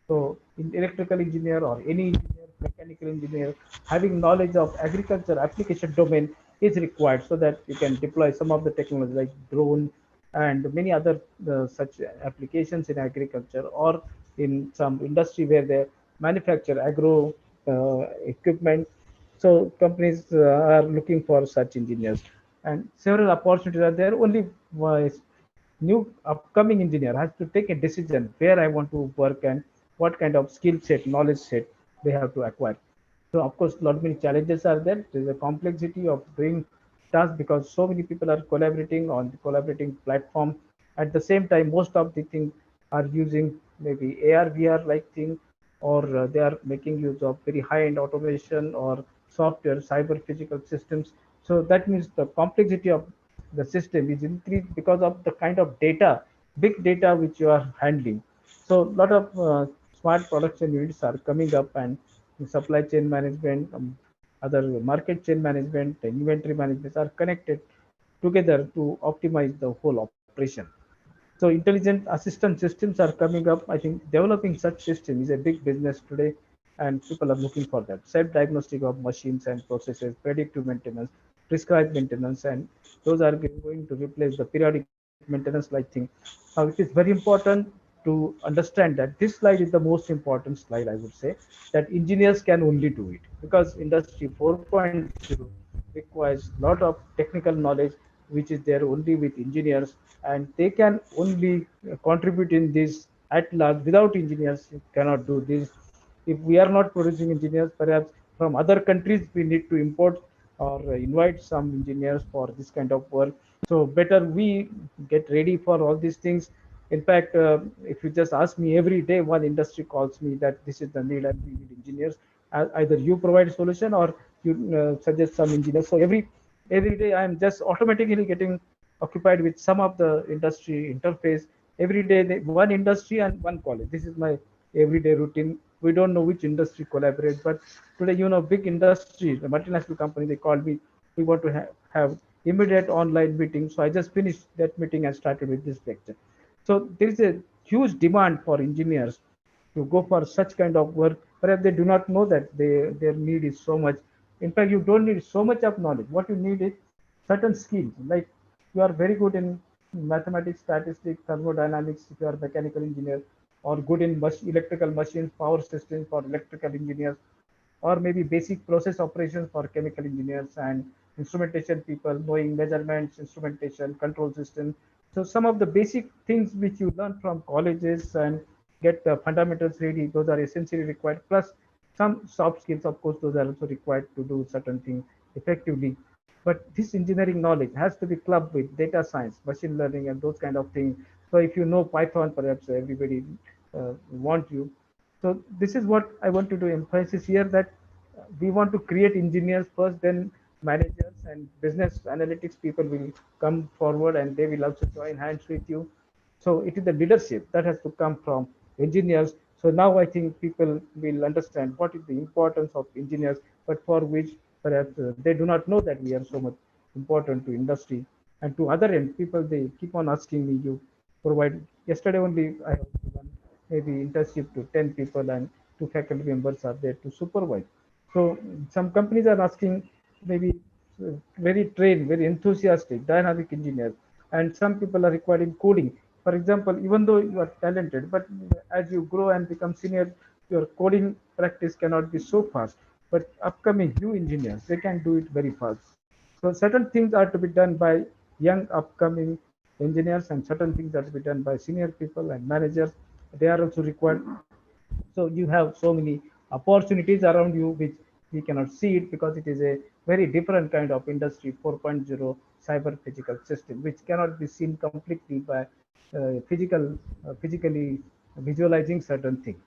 So in electrical engineer or any engineer, mechanical engineer, having knowledge of agriculture application domain is required, so that you can deploy some of the technology like drone and many other such applications in agriculture, or in some industry where they manufacture agro equipment. So companies are looking for such engineers, and several opportunities are there. Only new upcoming engineer has to take a decision where I want to work and what kind of skill set, knowledge set they have to acquire. So of course, a lot many challenges are there. There's a complexity of doing tasks because so many people are collaborating on the collaborating platform. At the same time, most of the things are using maybe AR, VR like thing, or they are making use of very high-end automation or software, cyber physical systems. So that means the complexity of the system is increased because of the kind of data, big data which you are handling. So a lot of smart production units are coming up, and supply chain management, other market chain management, and inventory management are connected together to optimize the whole operation. So intelligent assistant systems are coming up. I think developing such system is a big business today, and people are looking for that. Self-diagnostic of machines and processes, predictive maintenance, prescribed maintenance, and those are going to replace the periodic maintenance like thing. It is very important to understand that this slide is the most important slide, I would say, that engineers can only do it because industry 4.0 requires a lot of technical knowledge, which is there only with engineers, and they can only contribute in this at large. Without engineers, you cannot do this. If we are not producing engineers, perhaps from other countries we need to import or invite some engineers for this kind of work. So better we get ready for all these things. In fact, if you just ask me every day, one industry calls me that this is the need and we need engineers. Either you provide a solution or you suggest some engineers. So every day I am just automatically getting occupied with some of the industry interface. Every day, one industry and one college. This is my everyday routine. We don't know which industry collaborate, but today, big industry, the multinational company, they called me. We want to have immediate online meeting. So I just finished that meeting and started with this lecture. So there is a huge demand for engineers to go for such kind of work. Perhaps they do not know that their need is so much. In fact, you don't need so much of knowledge. What you need is certain skills. Like you are very good in mathematics, statistics, thermodynamics, if you are a mechanical engineer, or good in electrical machines, power systems for electrical engineers, or maybe basic process operations for chemical engineers and instrumentation people knowing measurements, instrumentation, control system. So some of the basic things which you learn from colleges and get the fundamentals ready, those are essentially required. Plus some soft skills, of course, those are also required to do certain things effectively. But this engineering knowledge has to be clubbed with data science, machine learning, and those kind of things. So if you know Python, perhaps everybody want you. So this is what I want to do emphasis here, that we want to create engineers first, then managers and business analytics people will come forward and they will also join hands with you. So it is the leadership that has to come from engineers. So now I think people will understand what is the importance of engineers, but for which perhaps they do not know that we are so much important to industry. And to other end, people, they keep on asking me, you provide. Yesterday only I have given maybe internship to 10 people and 2 faculty members are there to supervise. So some companies are asking maybe very trained, very enthusiastic, dynamic engineers, and some people are requiring coding. For example, even though you are talented, but as you grow and become senior, your coding practice cannot be so fast. But upcoming new engineers, they can do it very fast. So certain things are to be done by young upcoming engineers, and certain things are to be done by senior people and managers. They are also required. So you have so many opportunities around you which we cannot see it because it is a very different kind of industry 4.0 cyber physical system which cannot be seen completely by physically visualizing certain things.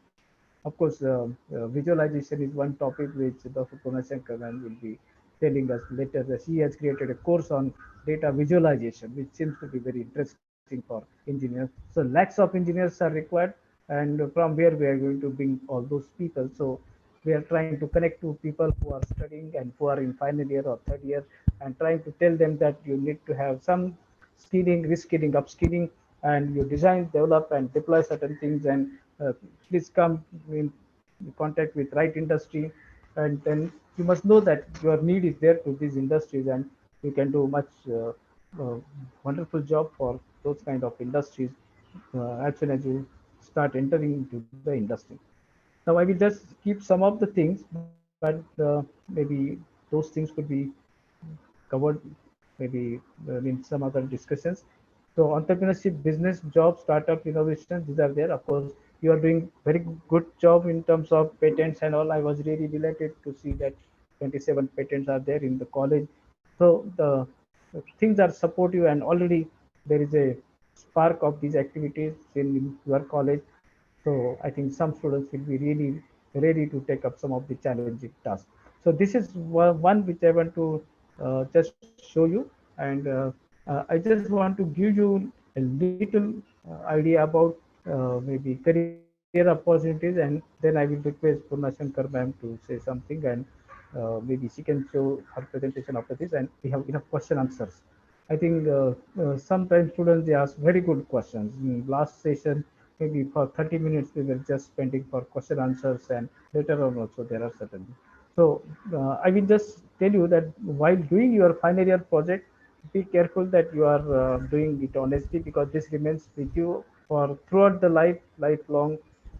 Of course, visualization is one topic which Dr. Purnashankar will be telling us later, that he has created a course on data visualization, which seems to be very interesting for engineers. So lakhs of engineers are required, and from where we are going to bring all those people. So we are trying to connect to people who are studying and who are in final year or third year, and trying to tell them that you need to have some skilling, reskilling, upskilling, and you design, develop, and deploy certain things. And please come in contact with right industry, and then you must know that your need is there to these industries, and you can do much uh, wonderful job for those kind of industries as soon as you start entering into the industry. Now I will just keep some of the things, but maybe those things could be covered maybe in some other discussions. So entrepreneurship, business, job, startup, innovation, these are there. Of course, you are doing very good job in terms of patents and all. I was really delighted to see that 27 patents are there in the college. So the things are supportive, and already there is a spark of these activities in your college. So I think some students will be really ready to take up some of the challenging tasks. So this is one which I want to just show you, and I just want to give you a little idea about maybe career opportunities, and then I will request Purna Shankar ma'am to say something, and maybe she can show her presentation after this, and we have enough question answers. I think sometimes students, they ask very good questions. In last session, maybe for 30 minutes we were just spending for question answers, and later on also there are certain. So I will just tell you that while doing your final year project, be careful that you are doing it honestly, because this remains with you for throughout the lifelong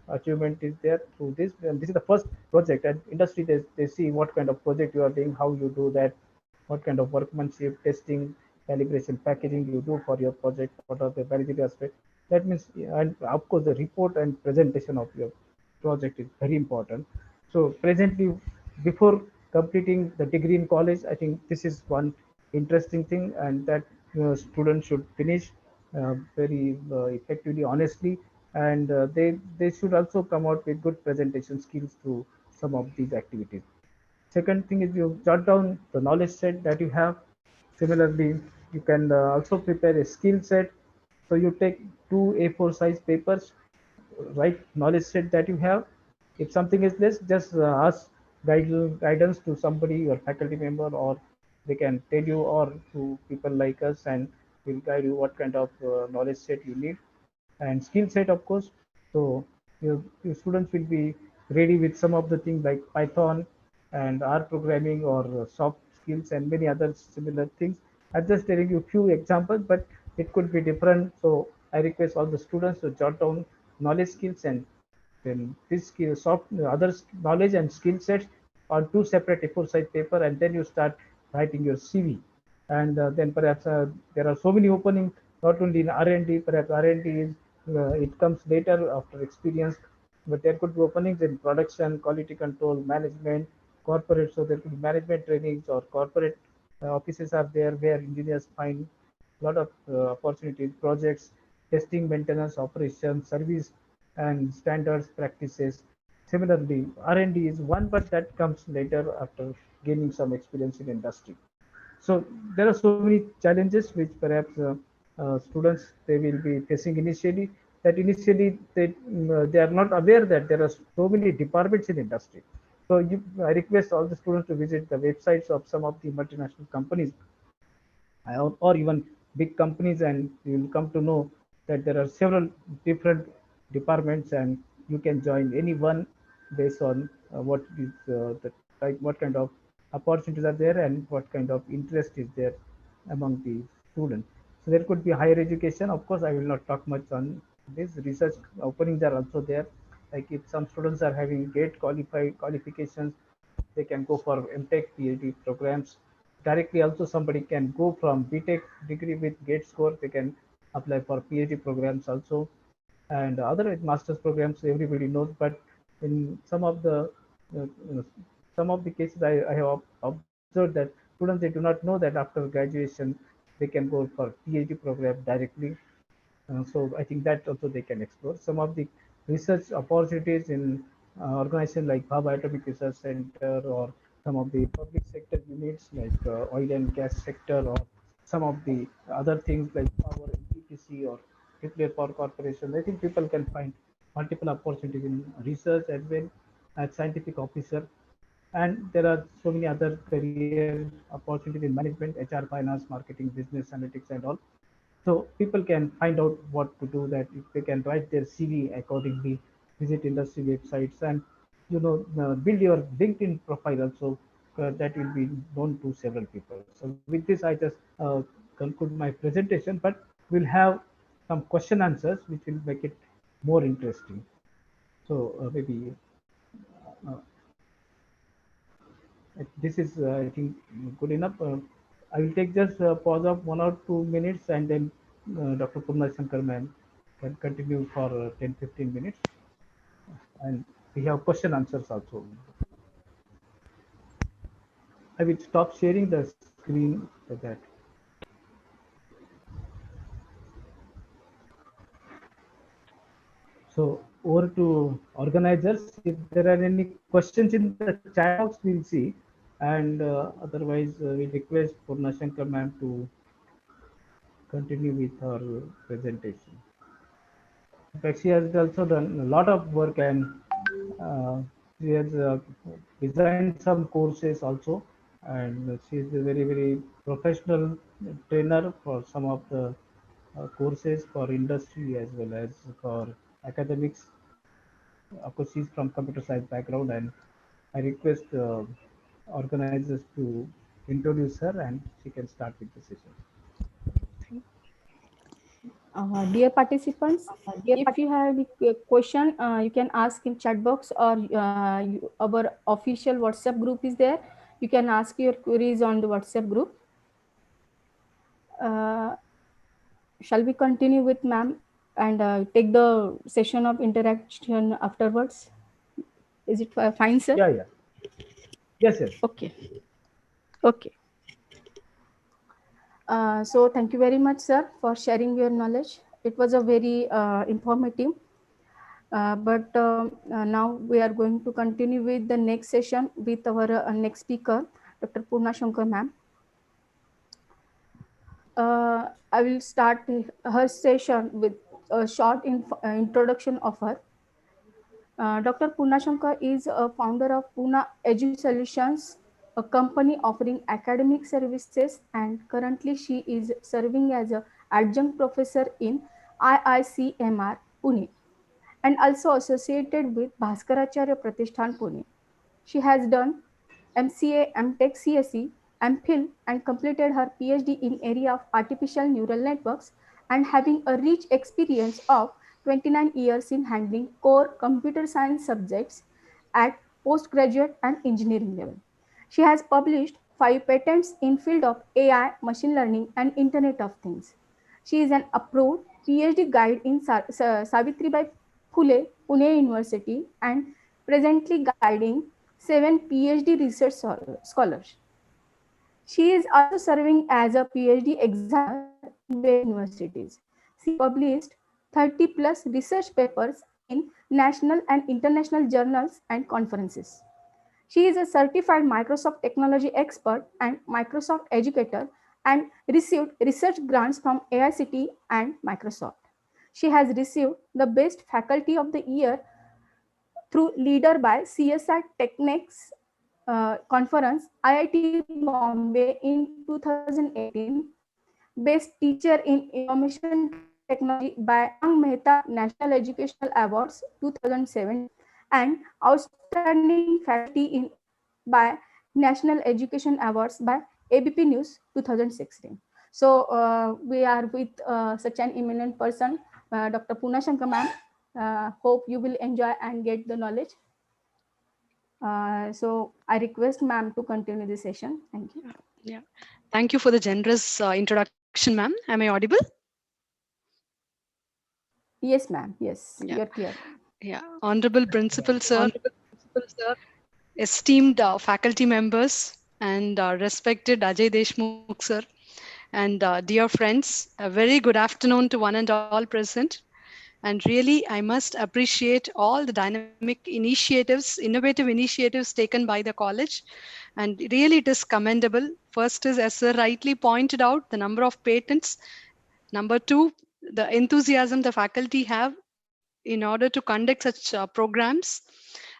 achievement is there through this. And this is the first project, and industry, they see what kind of project you are doing, how you do that, what kind of workmanship, testing, calibration, packaging you do for your project, what are the validity aspects. That means, and of course, the report and presentation of your project is very important. So presently, before completing the degree in college, I think this is one interesting thing, and that students should finish very effectively, honestly, and they should also come out with good presentation skills through some of these activities. Second thing is you jot down the knowledge set that you have. Similarly, you can also prepare a skill set. So you take two A4 size papers, write knowledge set that you have. If something is less, just ask guidance to somebody, your faculty member, or they can tell you, or to people like us, and will guide you what kind of knowledge set you need and skill set, of course. So your students will be ready with some of the things like Python and R programming or soft skills and many other similar things. I'm just telling you a few examples, but it could be different. So I request all the students to jot down knowledge skills, and then this skill, other knowledge and skill sets on two separate A4 size paper, and then you start writing your CV. And then perhaps there are so many openings, not only in R&D, perhaps R&D is it comes later after experience, but there could be openings in production, quality control, management, corporate. So there could be management trainings or corporate offices are there where engineers find a lot of opportunities, projects, testing, maintenance, operations, service, and standards practices. Similarly, R&D is one, but that comes later after gaining some experience in industry. So there are so many challenges which perhaps students they will be facing initially. That initially they are not aware that there are so many departments in industry. So I request all the students to visit the websites of some of the multinational companies or even big companies, and you will come to know that there are several different departments, and you can join any one based on what is the type, what kind of opportunities are there, and what kind of interest is there among the students. So there could be higher education. Of course, I will not talk much on this. Research openings are also there. Like if some students are having great qualifications, they can go for MTech, PhD programs. Directly also somebody can go from BTech degree with GATE score, they can apply for PhD programs also. And other master's programs everybody knows, but in uh, uh, some of the cases I have observed that students they do not know that after graduation they can go for PhD program directly. So I think that also they can explore some of the research opportunities in organizations like Bhabha Atomic Research Center, or some of the public sector units like oil and gas sector, or some of the other things like power NTPC or nuclear power corporation. I think people can find multiple opportunities in research as well as scientific officer. And there are so many other career opportunities in management, HR, finance, marketing, business analytics, and all. So people can find out what to do, that if they can write their CV accordingly, visit industry websites, and build your LinkedIn profile also, that will be known to several people. So with this, I just conclude my presentation, but we'll have some question answers which will make it more interesting. So maybe uh, this is, I think, good enough. I will take just a pause of 1 or 2 minutes, and then Dr. Purna Shankar ma'am can continue for 10-15 minutes. And we have question answers also. I will stop sharing the screen for that. So over to organizers. If there are any questions in the chat box, we'll see. And otherwise, we request Purna Shankar ma'am to continue with her presentation. In fact, she has also done a lot of work, and uh, she has designed some courses also. And she is a very professional trainer for some of the courses for industry as well as for academics. Of course, she's from computer science background, and I request organizers to introduce her, and she can start with the session. Dear participants, if you have any question, you can ask in chat box, or our official WhatsApp group is there. You can ask your queries on the WhatsApp group. Uh, shall we continue with ma'am and take the session of interaction afterwards? Is it fine, sir? Yeah, yeah. Yes, yes. Okay. Okay. So thank you very much, sir, for sharing your knowledge. It was a very informative. But now we are going to continue with the next session with our next speaker, Dr. Purna Shankar ma'am. I will start her session with a short introduction of her. Dr. Purna Shankar is a founder of Pune Edu Solutions, a company offering academic services, and currently she is serving as an adjunct professor in IICMR Pune and also associated with Bhaskaracharya Pratishthan Pune. She has done MCA, MTech, CSE, MPhil, and completed her PhD in area of artificial neural networks and having a rich experience of 29 years in handling core computer science subjects at postgraduate and engineering level. She has published 5 patents in field of AI, machine learning, and Internet of Things. She is an approved PhD guide in Savitribai Phule, Pune University, and presently guiding 7 PhD research scholars. She is also serving as a PhD examiner in various universities. She published 30 plus research papers in national and international journals and conferences. She is a certified Microsoft technology expert and Microsoft educator and received research grants from AICTE and Microsoft. She has received the Best Faculty of the Year through Leader by CSI Technics Conference, IIT Bombay in 2018, Best Teacher in Information Technology by Anang Mehta National Educational Awards 2017, and Outstanding Faculty in by National Education Awards by ABP News 2016. So we are with such an eminent person, Dr. Puna Shankar ma'am. Hope you will enjoy and get the knowledge. So I request ma'am to continue the session. Thank you. Yeah. Thank you for the generous introduction, ma'am. Am I audible? Yes, ma'am. Yes, Yeah. you're clear. Yeah. Honorable Principal, sir, Honorable Principal, sir, esteemed faculty members, and respected Ajay Deshmukh, sir, and dear friends, a very good afternoon to one and all present. And really, I must appreciate all the dynamic initiatives, innovative initiatives taken by the college. And really, it is commendable. First is, as Sir rightly pointed out, the number of patents. Number two, the enthusiasm the faculty have in order to conduct such programs.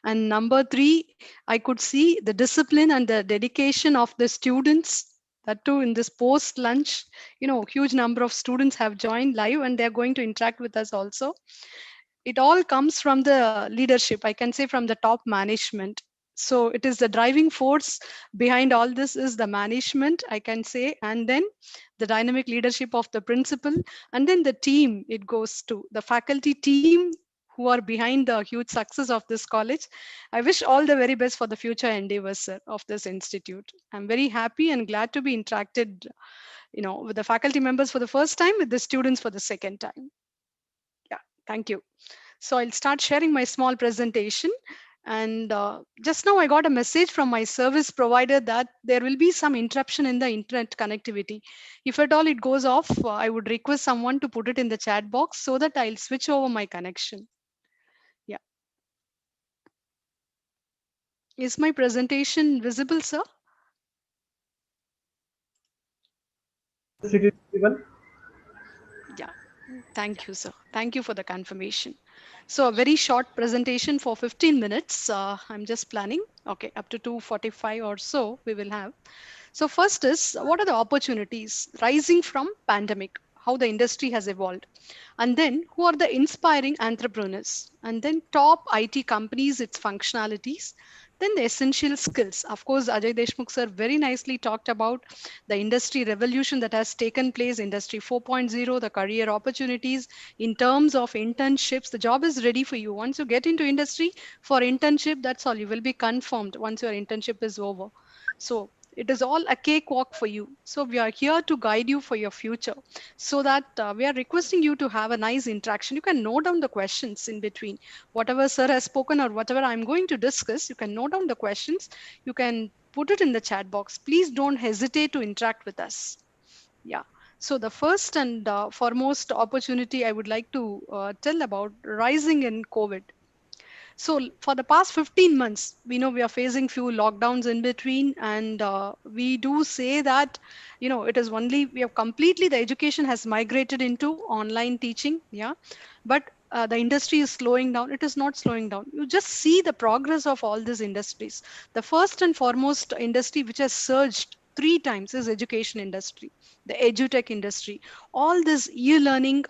And number three, I could see the discipline and the dedication of the students. That too, in this post lunch, huge number of students have joined live and they're going to interact with us also. It all comes from the leadership, I can say, from the top management. So it is the driving force behind all this is the management, I can say, and then the dynamic leadership of the principal, and then the team. It goes to the faculty team who are behind the huge success of this college. I wish all the very best for the future endeavors, sir, of this institute. I'm very happy and glad to be interacted, with the faculty members for the first time, with the students for the second time. Yeah, thank you. So I'll start sharing my small presentation. And just now I got a message from my service provider that there will be some interruption in the internet connectivity. If at all it goes off, I would request someone to put it in the chat box so that I'll switch over my connection. Yeah. Is my presentation visible, sir? yes, it is visible. Yeah. Thank you, sir. Thank you for the confirmation. So a very short presentation for 15 minutes. I'm just planning. Okay, up to 2:45 or so we will have. So first is, what are the opportunities rising from pandemic? How the industry has evolved, and then who are the inspiring entrepreneurs, and then top IT companies, its functionalities, then the essential skills. Of course, Ajay Deshmukh sir very nicely talked about the industry revolution that has taken place, Industry 4.0, the career opportunities in terms of internships. The job is ready for you. Once you get into industry for internship, that's all. You will be confirmed once your internship is over. So It is all a cakewalk for you. So we are here to guide you for your future. So that we are requesting you to have a nice interaction. You can note down the questions in between. Whatever sir has spoken or whatever I'm going to discuss, you can note down the questions. You can put it in the chat box. Please don't hesitate to interact with us. Yeah. So the first and foremost opportunity I would like to tell about rising in COVID. So for the past 15 months, we know we are facing few lockdowns in between, and we do say that, it is only we have completely the education has migrated into online teaching. Yeah, but the industry is slowing down. It is not slowing down. You just see the progress of all these industries. The first and foremost industry which has surged three times is education industry, the edutech industry. All these e-learning,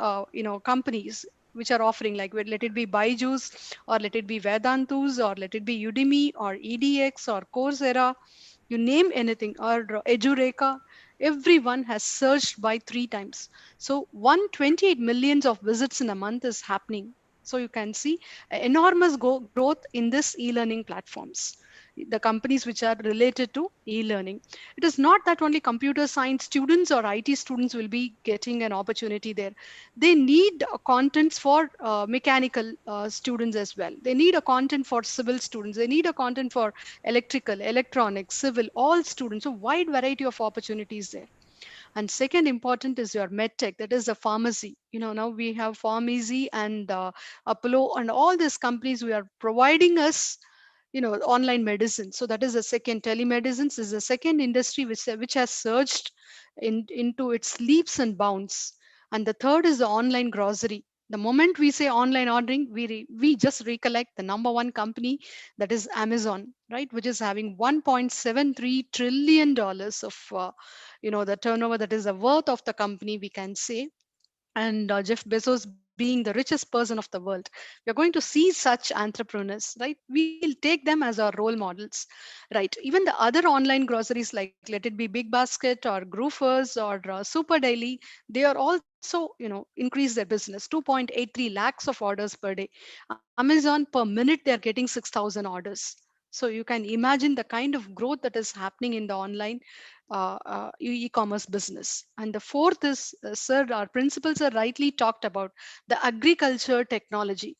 companies which are offering, like, let it be Byju's, or let it be Vedantu's, or let it be Udemy or EDX or Coursera, you name anything, or Edureka, everyone has surged by three times. So 128 millions of visits in a month is happening. So you can see enormous growth in this e-learning platforms, the companies which are related to e-learning. It is not that only computer science students or IT students will be getting an opportunity there. They need contents for mechanical students as well. They need a content for civil students. They need a content for electrical, electronics, civil, all students. So wide variety of opportunities there. And second important is your medtech, that is the pharmacy. Now we have Pharmacy and Apollo and all these companies we are providing us, online medicine. So that is the second. Telemedicine is the second industry which has surged into its leaps and bounds. And the third is the online grocery. The moment we say online ordering, we just recollect the number one company, that is Amazon, right, which is having 1.73 trillion dollars of the turnover, that is the worth of the company, we can say. And Jeff Bezos being the richest person of the world, we're going to see such entrepreneurs, right? We'll take them as our role models, right? Even the other online groceries, like let it be Big Basket or Groofers or Super Daily, they are also, increase their business 2.83 lakhs of orders per day. Amazon, per minute they're getting 6,000 orders. So you can imagine the kind of growth that is happening in the online e-commerce business. And the fourth is, sir, our principals are rightly talked about the agriculture technology.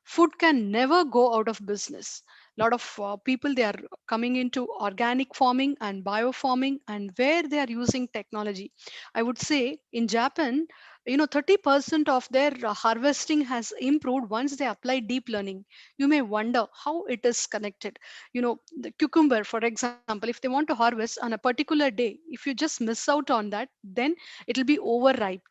Food can never go out of business. A lot of people, they are coming into organic farming and biofarming, and where they are using technology. I would say in Japan, 30% of their harvesting has improved once they apply deep learning. You may wonder how it is connected. The cucumber, for example, if they want to harvest on a particular day, if you just miss out on that, then it will be overripe.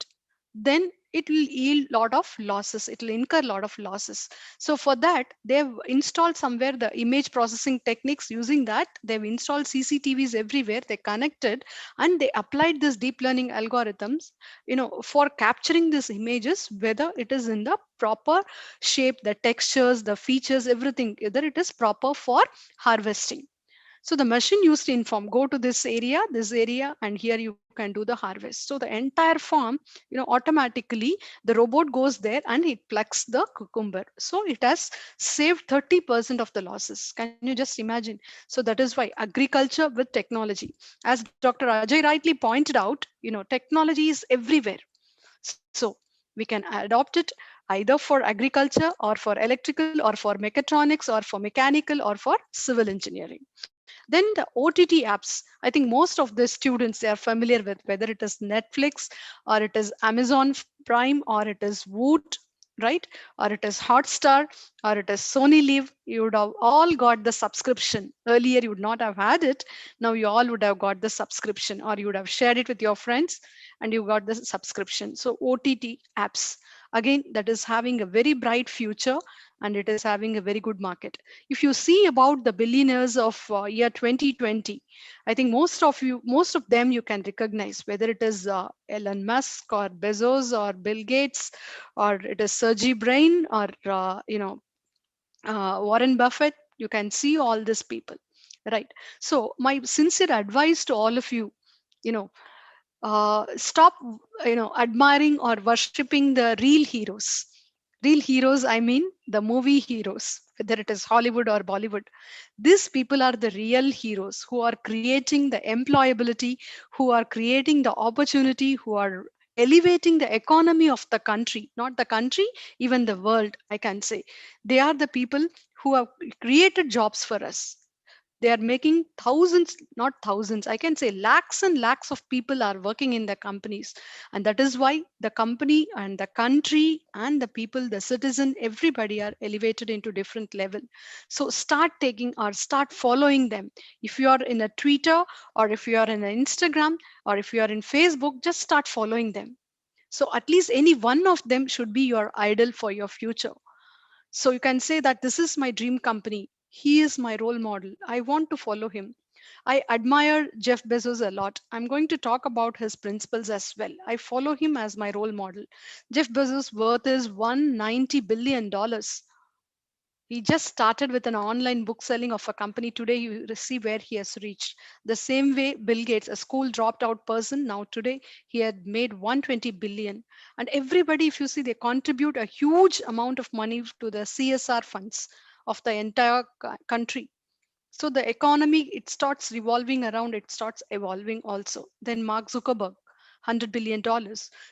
Then it will yield lot of losses, it will incur a lot of losses. So for that, they've installed somewhere the image processing techniques. Using that, they've installed CCTVs everywhere, they connected, and they applied this deep learning algorithms, for capturing these images, whether it is in the proper shape, the textures, the features, everything, whether it is proper for harvesting. So the machine used to inform, go to this area, and here you can do the harvest. So the entire farm, automatically the robot goes there and it plucks the cucumber. So it has saved 30% of the losses. Can you just imagine? So that is why agriculture with technology. As Dr. Ajay rightly pointed out, technology is everywhere. So we can adopt it either for agriculture or for electrical or for mechatronics or for mechanical or for civil engineering. Then the OTT apps, I think most of the students, they are familiar with, whether it is Netflix or it is Amazon Prime or it is Woot, right? Or it is Hotstar or it is Sony Live. You would have all got the subscription. Earlier, you would not have had it. Now you all would have got the subscription, or you would have shared it with your friends and you got the subscription. So OTT apps, again, that is having a very bright future, and it is having a very good market. If you see about the billionaires of year 2020, I think most of them you can recognize, whether it is Elon Musk or Bezos or Bill Gates, or it is Sergey Brin or Warren Buffett. You can see all these people, right? So my sincere advice to all of you, you know stop admiring or worshipping the real heroes. Real heroes, I mean the movie heroes, whether it is Hollywood or Bollywood. These people are the real heroes who are creating the employability, who are creating the opportunity, who are elevating the economy of the country, not the country, even the world, I can say. They are the people who have created jobs for us. They are making thousands, not thousands, I can say lakhs and lakhs of people are working in the companies. And that is why the company and the country and the people, the citizen, everybody are elevated into different level. So start taking or start following them. If you are in a Twitter, or if you are in an Instagram, or if you are in Facebook, just start following them. So at least any one of them should be your idol for your future. So you can say that this is my dream company. He is my role model. I want to follow him. I admire Jeff Bezos a lot. I'm going to talk about his principles as well. I follow him as my role model. Jeff Bezos' worth is $190 billion. He just started with an online book selling of a company. Today, you see where he has reached. The same way Bill Gates, a school dropped out person, now today he had made 120 billion. And everybody, if you see, they contribute a huge amount of money to the CSR funds of the entire country. So the economy, it starts revolving around, it starts evolving also. Then Mark Zuckerberg, $100 billion.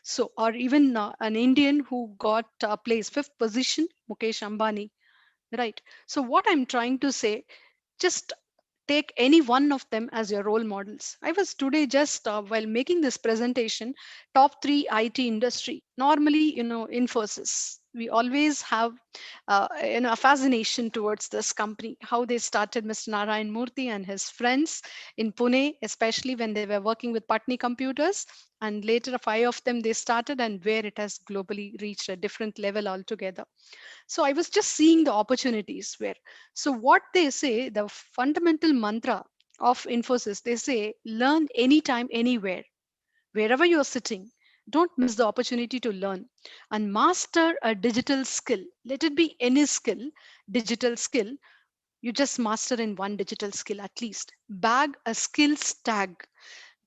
So, or even an Indian who got a place, fifth position, Mukesh Ambani, right? So what I'm trying to say, just take any one of them as your role models. I was today just while making this presentation, top 3 IT industry. Normally, Infosys. We always have a fascination towards this company. How they started, Mr. Narayan Murthy and his friends in Pune, especially when they were working with Patni Computers, and later 5 of them they started, and where it has globally reached a different level altogether. So I was just seeing the opportunities where, so what they say, the fundamental mantra of Infosys, they say learn anytime, anywhere, wherever you're sitting. Don't miss the opportunity to learn and master a digital skill. Let it be any skill, digital skill. You just master in one digital skill at least. Bag a skills tag.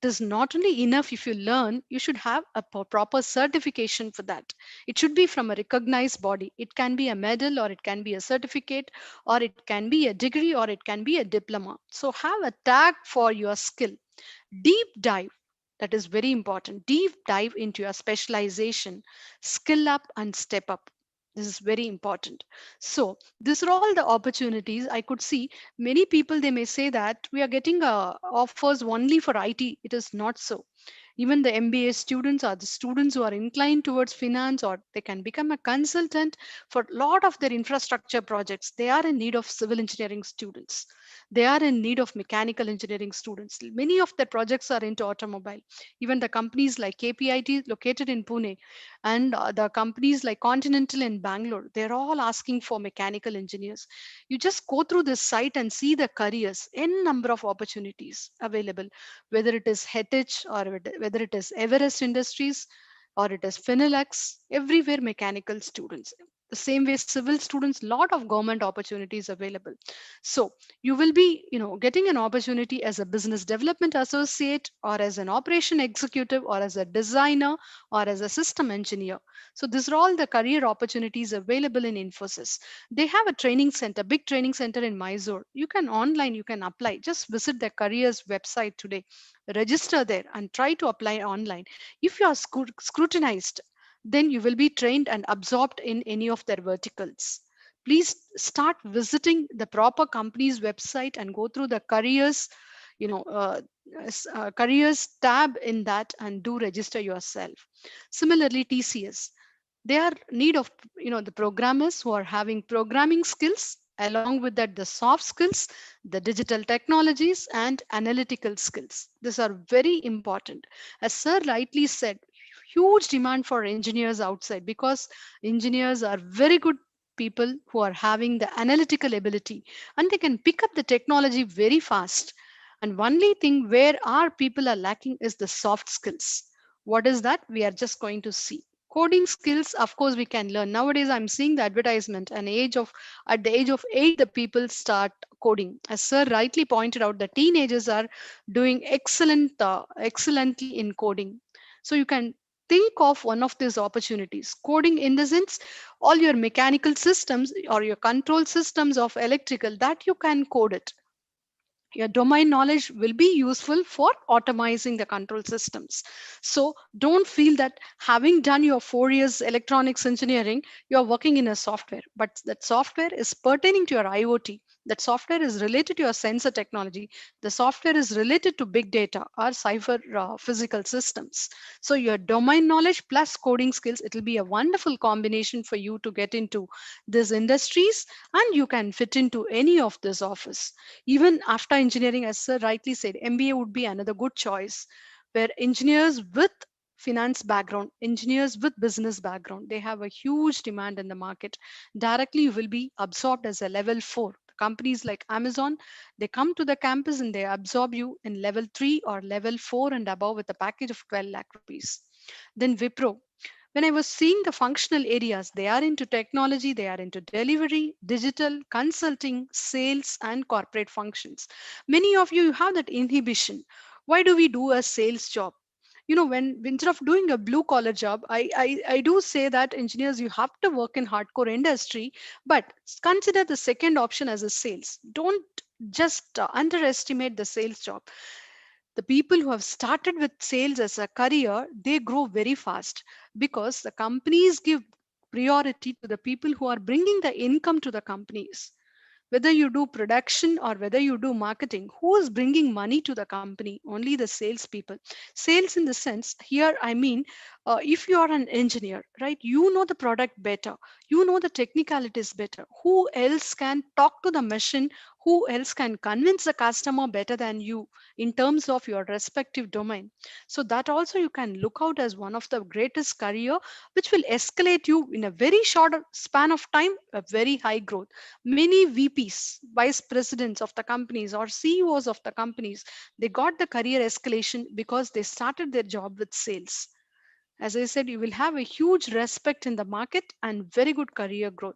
It is not only enough if you learn, you should have a proper certification for that. It should be from a recognized body. It can be a medal, or it can be a certificate, or it can be a degree, or it can be a diploma. So have a tag for your skill. Deep dive, that is very important. Deep dive into your specialization. Skill up and step up. This is very important. So these are all the opportunities I could see. Many people, they may say that we are getting offers only for IT. It is not so. Even the MBA students are the students who are inclined towards finance, or they can become a consultant for a lot of their infrastructure projects. They are in need of civil engineering students. They are in need of mechanical engineering students. Many of their projects are into automobile. Even the companies like KPIT located in Pune, and the companies like Continental in Bangalore, they're all asking for mechanical engineers. You just go through this site and see the careers, n number of opportunities available, whether it is Heritage, or whether it is Everest Industries, or it is Finilex, everywhere mechanical students. The same way civil students, lot of government opportunities available. So you will be, getting an opportunity as a business development associate, or as an operation executive, or as a designer, or as a system engineer. So these are all the career opportunities available in Infosys. They have a training center, big training center in Mysore. You can online, you can apply. Just visit their careers website today, register there and try to apply online. If you are scrutinized, then you will be trained and absorbed in any of their verticals. Please start visiting the proper company's website and go through the careers, you know uh, careers tab in that, and do register yourself. Similarly, TCS, they are need of, the programmers who are having programming skills, along with that the soft skills, the digital technologies, and analytical skills. These are very important. As sir rightly said, huge demand for engineers outside, because engineers are very good people who are having the analytical ability, and they can pick up the technology very fast. And only thing where our people are lacking is the soft skills. What is that? We are just going to see. Coding skills, of course, we can learn. Nowadays, I'm seeing the advertisement, at the age of 8, the people start coding. As sir rightly pointed out, the teenagers are doing excellently in coding. So you can think of one of these opportunities. Coding in the sense, all your mechanical systems or your control systems of electrical, that you can code it. Your domain knowledge will be useful for automizing the control systems. So don't feel that having done your 4 years electronics engineering, you're working in a software, but that software is pertaining to your IoT. That software is related to your sensor technology. The software is related to big data or cyber physical systems. So your domain knowledge plus coding skills, it will be a wonderful combination for you to get into these industries, and you can fit into any of this office. Even after engineering, as sir rightly said, MBA would be another good choice, where engineers with finance background, engineers with business background, they have a huge demand in the market. Directly you will be absorbed as a level 4. Companies like Amazon, they come to the campus and they absorb you in level 3 or level 4 and above with a package of 12 lakh rupees. Then Wipro, when I was seeing the functional areas, they are into technology, they are into delivery, digital, consulting, sales, and corporate functions. Many of you have that inhibition. Why do we do a sales job? When instead of doing a blue collar job, I do say that engineers, you have to work in hardcore industry, but consider the second option as a sales. Don't just underestimate the sales job. The people who have started with sales as a career, they grow very fast because the companies give priority to the people who are bringing the income to the companies. Whether you do production or whether you do marketing, who is bringing money to the company? Only the salespeople. Sales in the sense here, I mean, if you are an engineer, right, you know the product better, you know the technicalities better. Who else can talk to the machine? Who else can convince the customer better than you in terms of your respective domain? So that also you can look out as one of the greatest career, which will escalate you in a very short span of time, a very high growth. Many VPs, vice presidents of the companies or CEOs of the companies, they got the career escalation because they started their job with sales. As I said, you will have a huge respect in the market and very good career growth.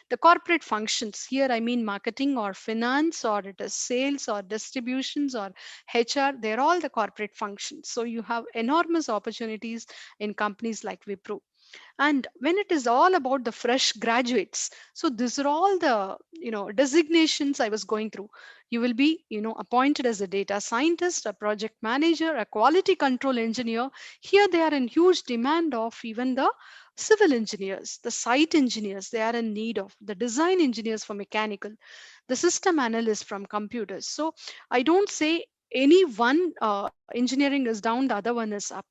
The corporate functions here, I mean marketing or finance or it is sales or distributions or HR, they're all the corporate functions. So you have enormous opportunities in companies like Wipro. And when it is all about the fresh graduates, so these are all the designations I was going through. You will be appointed as a data scientist, a project manager, a quality control engineer. Here they are in huge demand of. Even the civil engineers, the site engineers, they are in need of the design engineers for mechanical, the system analysts from computers. So I don't say any one engineering is down, the other one is up.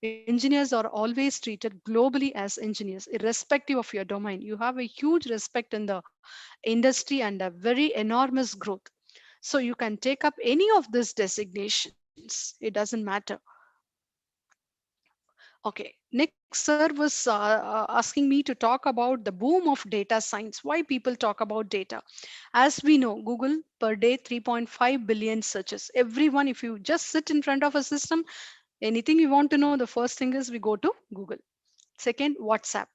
Engineers are always treated globally as engineers, irrespective of your domain. You have a huge respect in the industry and a very enormous growth. So you can take up any of these designations. It doesn't matter. Okay, next sir was asking me to talk about the boom of data science. Why people talk about data? As we know, Google per day 3.5 billion searches. Everyone, if you just sit in front of a system, anything you want to know, the first thing is we go to Google. Second, WhatsApp.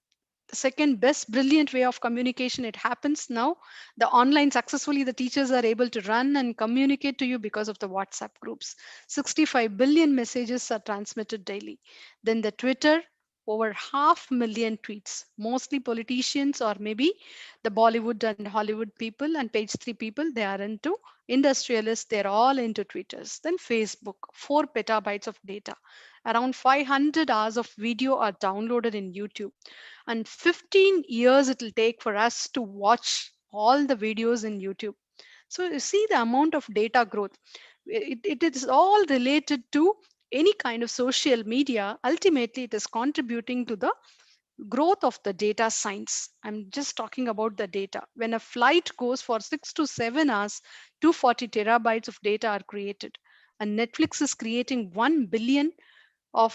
The second best brilliant way of communication, it happens now. The online successfully, the teachers are able to run and communicate to you because of the WhatsApp groups. 65 billion messages are transmitted daily. Then the Twitter, over 500,000 tweets, mostly politicians or maybe the Bollywood and Hollywood people and page 3 people, they are into industrialists, they're all into Twitters. Then Facebook, 4 petabytes of data. Around 500 hours of video are downloaded in YouTube, and 15 years it will take for us to watch all the videos in YouTube. So you see the amount of data growth. It is all related to any kind of social media. Ultimately, it is contributing to the growth of the data science. I'm just talking about the data. When a flight goes for 6 to 7 hours, 240 terabytes of data are created. And Netflix is creating 1 billion of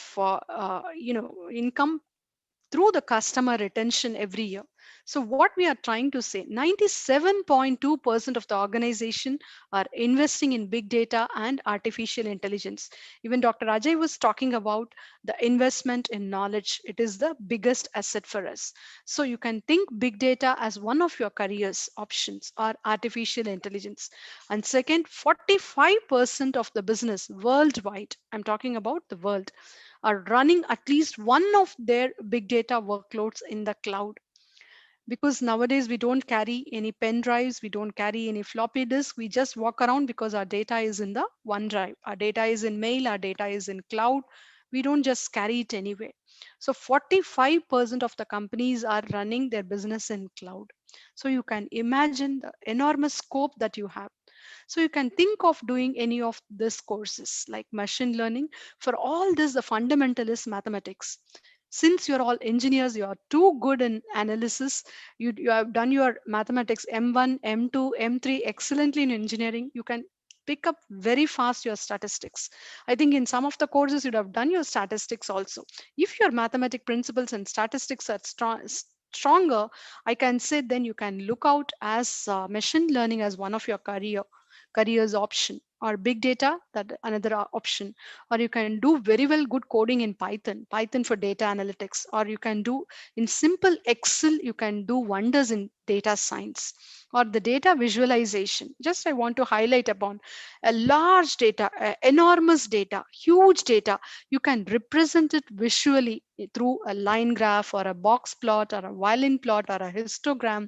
income through the customer retention every year. So what we are trying to say, 97.2% of the organization are investing in big data and artificial intelligence. Even Dr. Ajay was talking about the investment in knowledge. It is the biggest asset for us. So you can think big data as one of your careers options or artificial intelligence. And second, 45% of the business worldwide, I'm talking about the world, are running at least one of their big data workloads in the cloud. Because nowadays we don't carry any pen drives, we don't carry any floppy disk, we just walk around because our data is in the OneDrive, our data is in mail, our data is in cloud. We don't just carry it anywhere. So 45% of the companies are running their business in cloud. So you can imagine the enormous scope that you have. So you can think of doing any of these courses like machine learning. For all this, the fundamental is mathematics. Since you're all engineers, you are too good in analysis, you have done your mathematics M1, M2, M3 excellently in engineering, you can pick up very fast your statistics. I think in some of the courses you'd have done your statistics also. If your mathematic principles and statistics are stronger, I can say then you can look out as machine learning as one of your careers option, or big data, that another option. Or you can do very well good coding in Python for data analytics, or you can do in simple Excel, you can do wonders in data science. Or the data visualization, just I want to highlight upon a large data, enormous data, huge data, you can represent it visually through a line graph or a box plot or a violin plot or a histogram,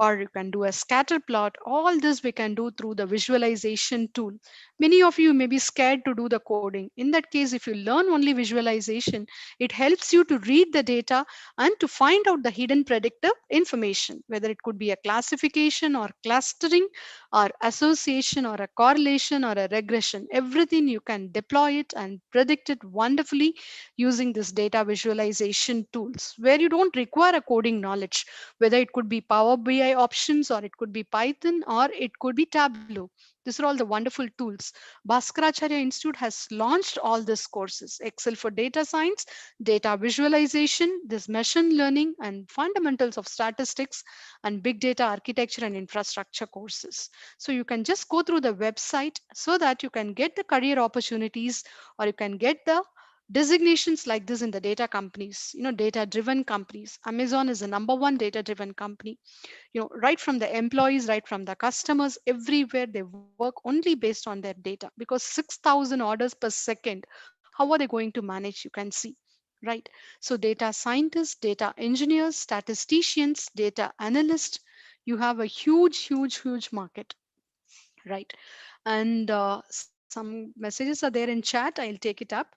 or you can do a scatter plot. All this we can do through the visualization tool. Many of you may be scared to do the coding. In that case, if you learn only visualization, it helps you to read the data and to find out the hidden predictive information, whether it could be a classification or clustering or association or a correlation or a regression. Everything you can deploy it and predict it wonderfully using this data visualization tools, where you don't require a coding knowledge, whether it could be Power BI options, or it could be Python, or it could be Tableau. These are all the wonderful tools. Bhaskaracharya Institute has launched all these courses: Excel for data science, data visualization, this machine learning, and fundamentals of statistics, and big data architecture and infrastructure courses. So you can just go through the website so that you can get the career opportunities, or you can get the designations like this in the data companies, data driven companies. Amazon is the number one data driven company. Right from the employees, right from the customers, everywhere they work only based on their data, because 6,000 orders per second, how are they going to manage? You can see, right? So data scientists, data engineers, statisticians, data analysts, you have a huge market, right? And some messages are there in chat, I'll take it up.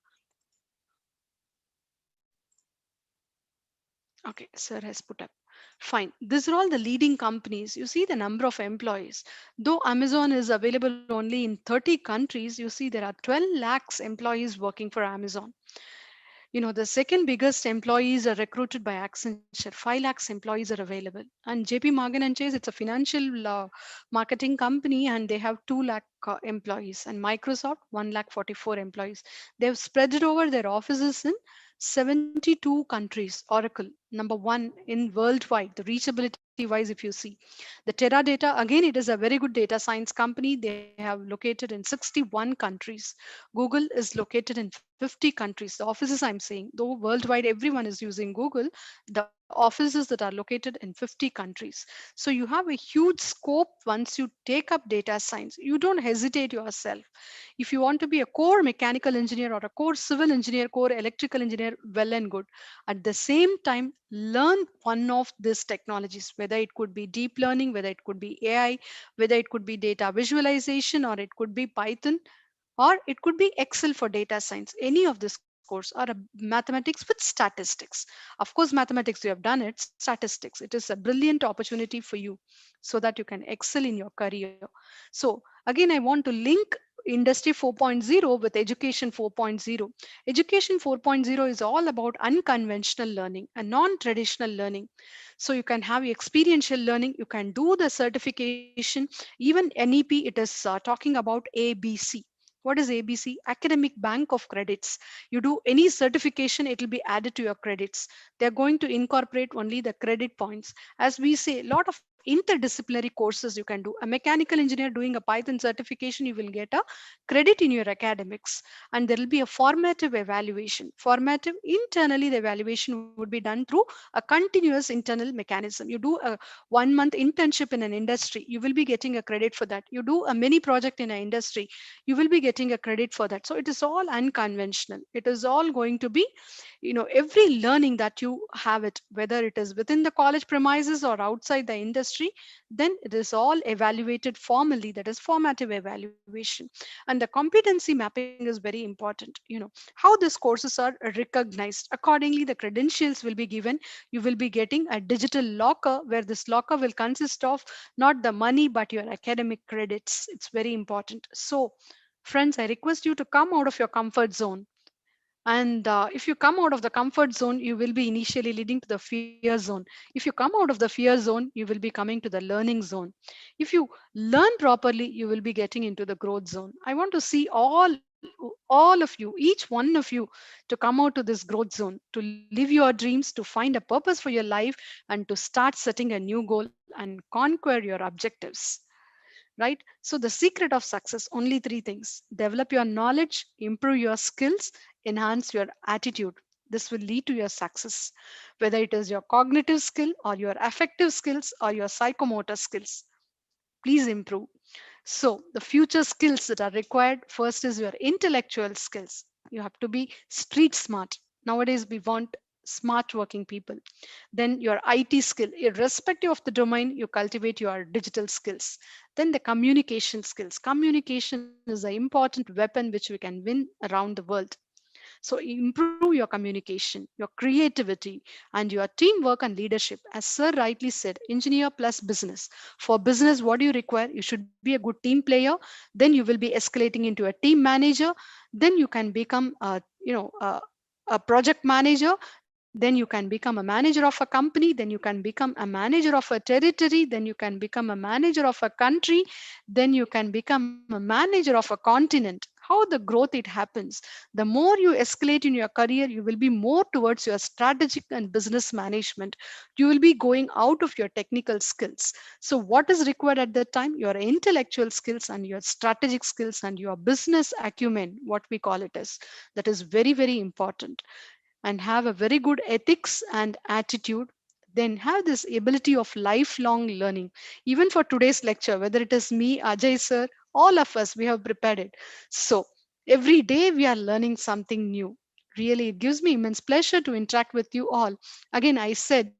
Okay, sir has put up. Fine. These are all the leading companies. You see the number of employees. Though Amazon is available only in 30 countries, you see there are 12 lakhs employees working for Amazon. The second biggest employees are recruited by Accenture. 5 lakhs employees are available. And JP Morgan and Chase, it's a financial marketing company, and they have 2 lakh employees. And Microsoft, 1 lakh 44 employees. They've spread it over their offices in 72 countries. Oracle, number one in worldwide, the reachability wise, if you see. The Teradata, again, it is a very good data science company. They have located in 61 countries. Google is located in 50 countries. The offices I'm saying, though worldwide everyone is using Google, the offices that are located in 50 countries. So you have a huge scope once you take up data science. You don't hesitate yourself. If you want to be a core mechanical engineer or a core civil engineer, core electrical engineer, well and good. At the same time, learn one of these technologies, whether it could be deep learning, whether it could be AI, whether it could be data visualization, or it could be Python, or it could be Excel for data science. Any of this course, or a mathematics with statistics. Of course, mathematics you have done it, statistics, it is a brilliant opportunity for you, so that you can excel in your career. So again, I want to link industry 4.0 with education 4.0. Education 4.0 is all about unconventional learning and non-traditional learning. So you can have experiential learning, you can do the certification. Even NEP, it is talking about ABC. What is ABC? Academic Bank of Credits. You do any certification, it will be added to your credits. They're going to incorporate only the credit points. As we say, a lot of interdisciplinary courses you can do. A mechanical engineer doing a Python certification, you will get a credit in your academics, and there will be a formative evaluation. Formative, internally the evaluation would be done through a continuous internal mechanism. You do a 1 month internship in an industry, you will be getting a credit for that. You do a mini project in an industry, you will be getting a credit for that. So it is all unconventional. It is all going to be, every learning that you have it, whether it is within the college premises or outside the industry, then it is all evaluated formally. That is formative evaluation. And the competency mapping is very important. How these courses are recognized accordingly, the credentials will be given. You will be getting a digital locker, where this locker will consist of not the money but your academic credits. It's very important. So friends, I request you to come out of your comfort zone. And if you come out of the comfort zone, you will be initially leading to the fear zone. If you come out of the fear zone, you will be coming to the learning zone. If you learn properly, you will be getting into the growth zone. I want to see all of you, each one of you, to come out to this growth zone, to live your dreams, to find a purpose for your life, and to start setting a new goal and conquer your objectives. Right? So the secret of success, only three things: develop your knowledge, improve your skills, enhance your attitude. This will lead to your success, whether it is your cognitive skill or your affective skills or your psychomotor skills. Please improve. So the future skills that are required, first is your intellectual skills. You have to be street smart. Nowadays we want smart working people. Then your IT skill, irrespective of the domain, you cultivate your digital skills. Then the communication skills. Communication is an important weapon which we can win around the world. So improve your communication, your creativity, and your teamwork and leadership. As Sir rightly said, engineer plus business. For business, what do you require? You should be a good team player. Then you will be escalating into a team manager. Then you can become a project manager. Then you can become a manager of a company. Then you can become a manager of a territory. Then you can become a manager of a country. Then you can become a manager of a continent. How the growth it happens, the more you escalate in your career, you will be more towards your strategic and business management. You will be going out of your technical skills. So what is required at that time? Your intellectual skills and your strategic skills and your business acumen, what we call it as. That is very, very important. And have a very good ethics and attitude. Then have this ability of lifelong learning. Even for today's lecture, whether it is me, Ajay sir, all of us, we have prepared it. So every day we are learning something new. Really, it gives me immense pleasure to interact with you all. Again, I said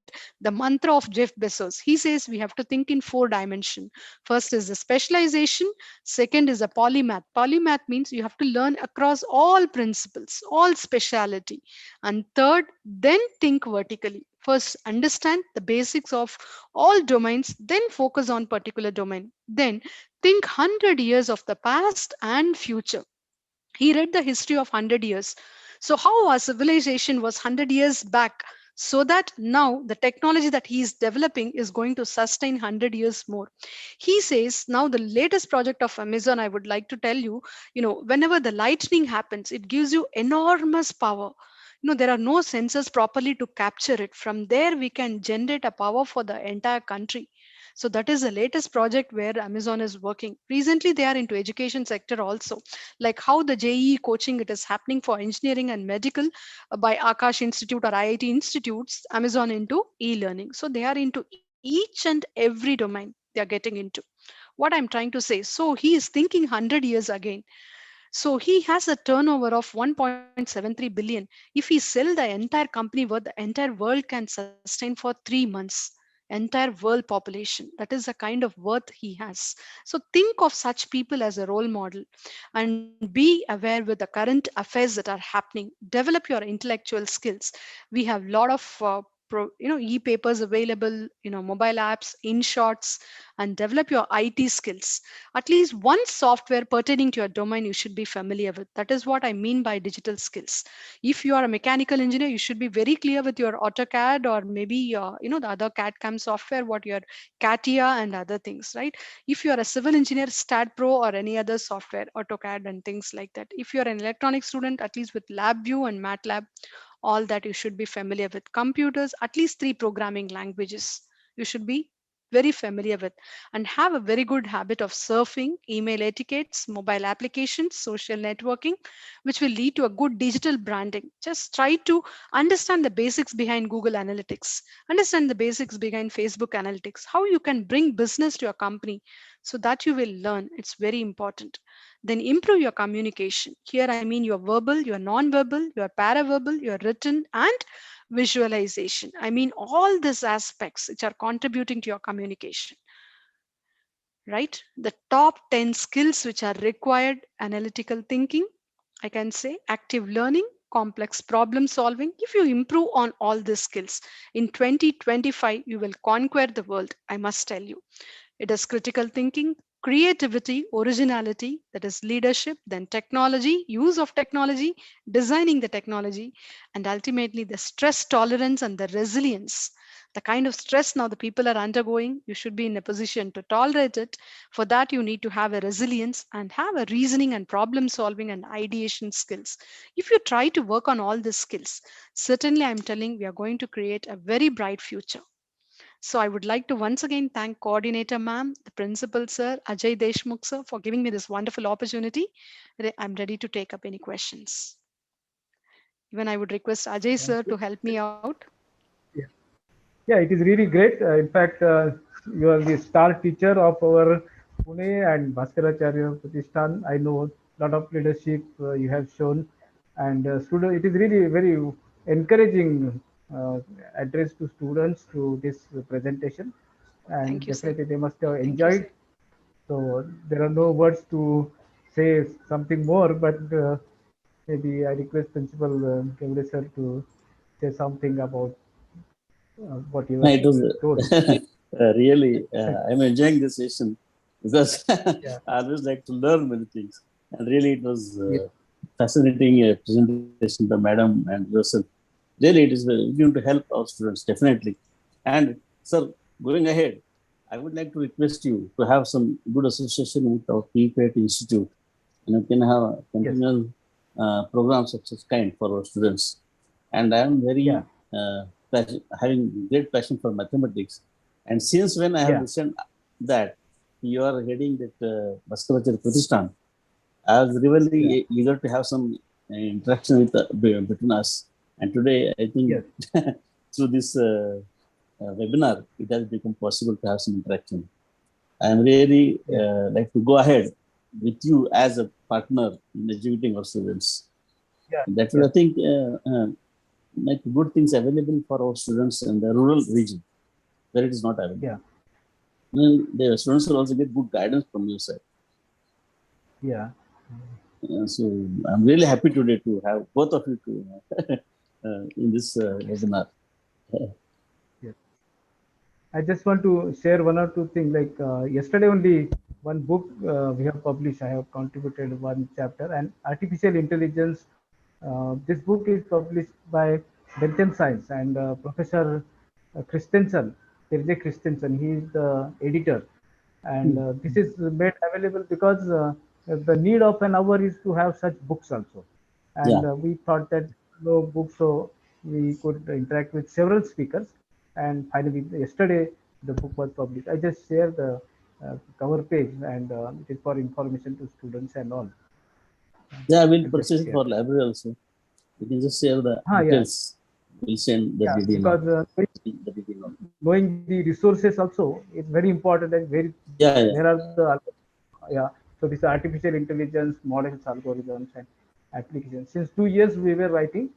the mantra of Jeff Bezos. He says we have to think in 4 dimension. First is the specialization. Second is a polymath. Polymath means you have to learn across all principles, all speciality. And third, then think vertically. First, understand the basics of all domains, then focus on particular domain. Then think 100 years of the past and future. He read the history of 100 years. So how our civilization was 100 years back, so that now the technology that he is developing is going to sustain 100 years more. He says now the latest project of Amazon, I would like to tell you, whenever the lightning happens, it gives you enormous power. There are no sensors properly to capture it. From there we can generate a power for the entire country. So that is the latest project where Amazon is working. Recently they are into education sector also, like how the JEE coaching it is happening for engineering and medical by Akash Institute or IIT institutes. Amazon into e-learning. So they are into each and every domain they are getting into. What I'm trying to say, so he is thinking 100 years again. So he has a turnover of 1.73 billion. If he sell the entire company worth, the entire world can sustain for 3 months. Entire world population. That is the kind of worth he has. So think of such people as a role model and be aware with the current affairs that are happening. Develop your intellectual skills. We have a lot of e-papers available, mobile apps, in shorts, and develop your IT skills. At least one software pertaining to your domain you should be familiar with. That is what I mean by digital skills. If you are a mechanical engineer, you should be very clear with your AutoCAD or maybe the other CAD CAM software, what your CATIA and other things, right? If you are a civil engineer, STAT Pro or any other software, AutoCAD and things like that. If you are an electronic student, at least with LabVIEW and MATLAB, all that you should be familiar with. Computers, at least 3 programming languages you should be very familiar with, and have a very good habit of surfing, email etiquettes, mobile applications, social networking, which will lead to a good digital branding. Just try to understand the basics behind Google Analytics, understand the basics behind Facebook Analytics, how you can bring business to your company, so that you will learn. It's very important. Then improve your communication. Here, I mean your verbal, your non-verbal, your paraverbal, your written, and visualization. I mean all these aspects which are contributing to your communication, right? The top 10 skills which are required: analytical thinking, I can say active learning, complex problem solving. If you improve on all these skills in 2025, you will conquer the world, I must tell you. It is critical thinking, creativity, originality, that is leadership, then technology, use of technology, designing the technology, and ultimately the stress tolerance and the resilience. The kind of stress now the people are undergoing, you should be in a position to tolerate it. For that, you need to have a resilience and have a reasoning and problem solving and ideation skills. If you try to work on all these skills, certainly I'm telling we are going to create a very bright future. So I would like to once again thank Coordinator Ma'am, the Principal Sir, Ajay Deshmukh Sir, for giving me this wonderful opportunity. I'm ready to take up any questions. Even I would request Ajay Thank Sir you. to help me out. Yeah. Yeah, it is really great. In fact, you are the star teacher of our Pune and Bhaskaracharya Pratishthan. I know a lot of leadership you have shown, and student. It is really very encouraging address to students through this presentation, and Thank you, sir. definitely they must have Thank you, sir. enjoyed. So there are no words to say something more, but maybe I request Principal Kevde sir to say something about what you It was were told. really, I'm enjoying this session because Yeah, I always like to learn many things. And really, it was yeah, fascinating presentation by Madam and yourself. Really, it is going to help our students, definitely. And, sir, going ahead, I would like to request you to have some good association with our PPIT Institute. And you can have yes, continual programs of such kind for our students. And I am very yeah, having great passion for mathematics. And since when I have yeah, listened that you are heading that Bhaskaracharya Pratishthan, I was really yeah, eager to have some interaction with between us. And today, I think yes, through this webinar, it has become possible to have some interaction. I am really yeah, like to go ahead with you as a partner in educating our students. yeah, That yeah, will, I think, make good things available for our students in the rural region where it is not available. yeah, Well, the students will also get good guidance from your side. yeah. So I'm really happy today to have both of you to, in this Thank you, sir. webinar. Yes. I just want to share one or two things. Like yesterday only, one book we have published. I have contributed one chapter, and artificial intelligence. This book is published by Bentham Science and Professor Christensen, Terje Christensen. He is the editor, and this is made available because the need of an hour is to have such books also. Yeah, And we thought that no book, so we could interact with several speakers. And finally, yesterday the book was published. I just share the cover page, and it is for information to students and all. yeah, I will I just purchase it share. for library also. You can just share the Yeah, details. We'll send the yeah, DD now. because The DD now. knowing the resources also is very important and very Yeah, yeah. there are the yeah, so this artificial intelligence models, algorithms, and applications. Since 2 years we were writing,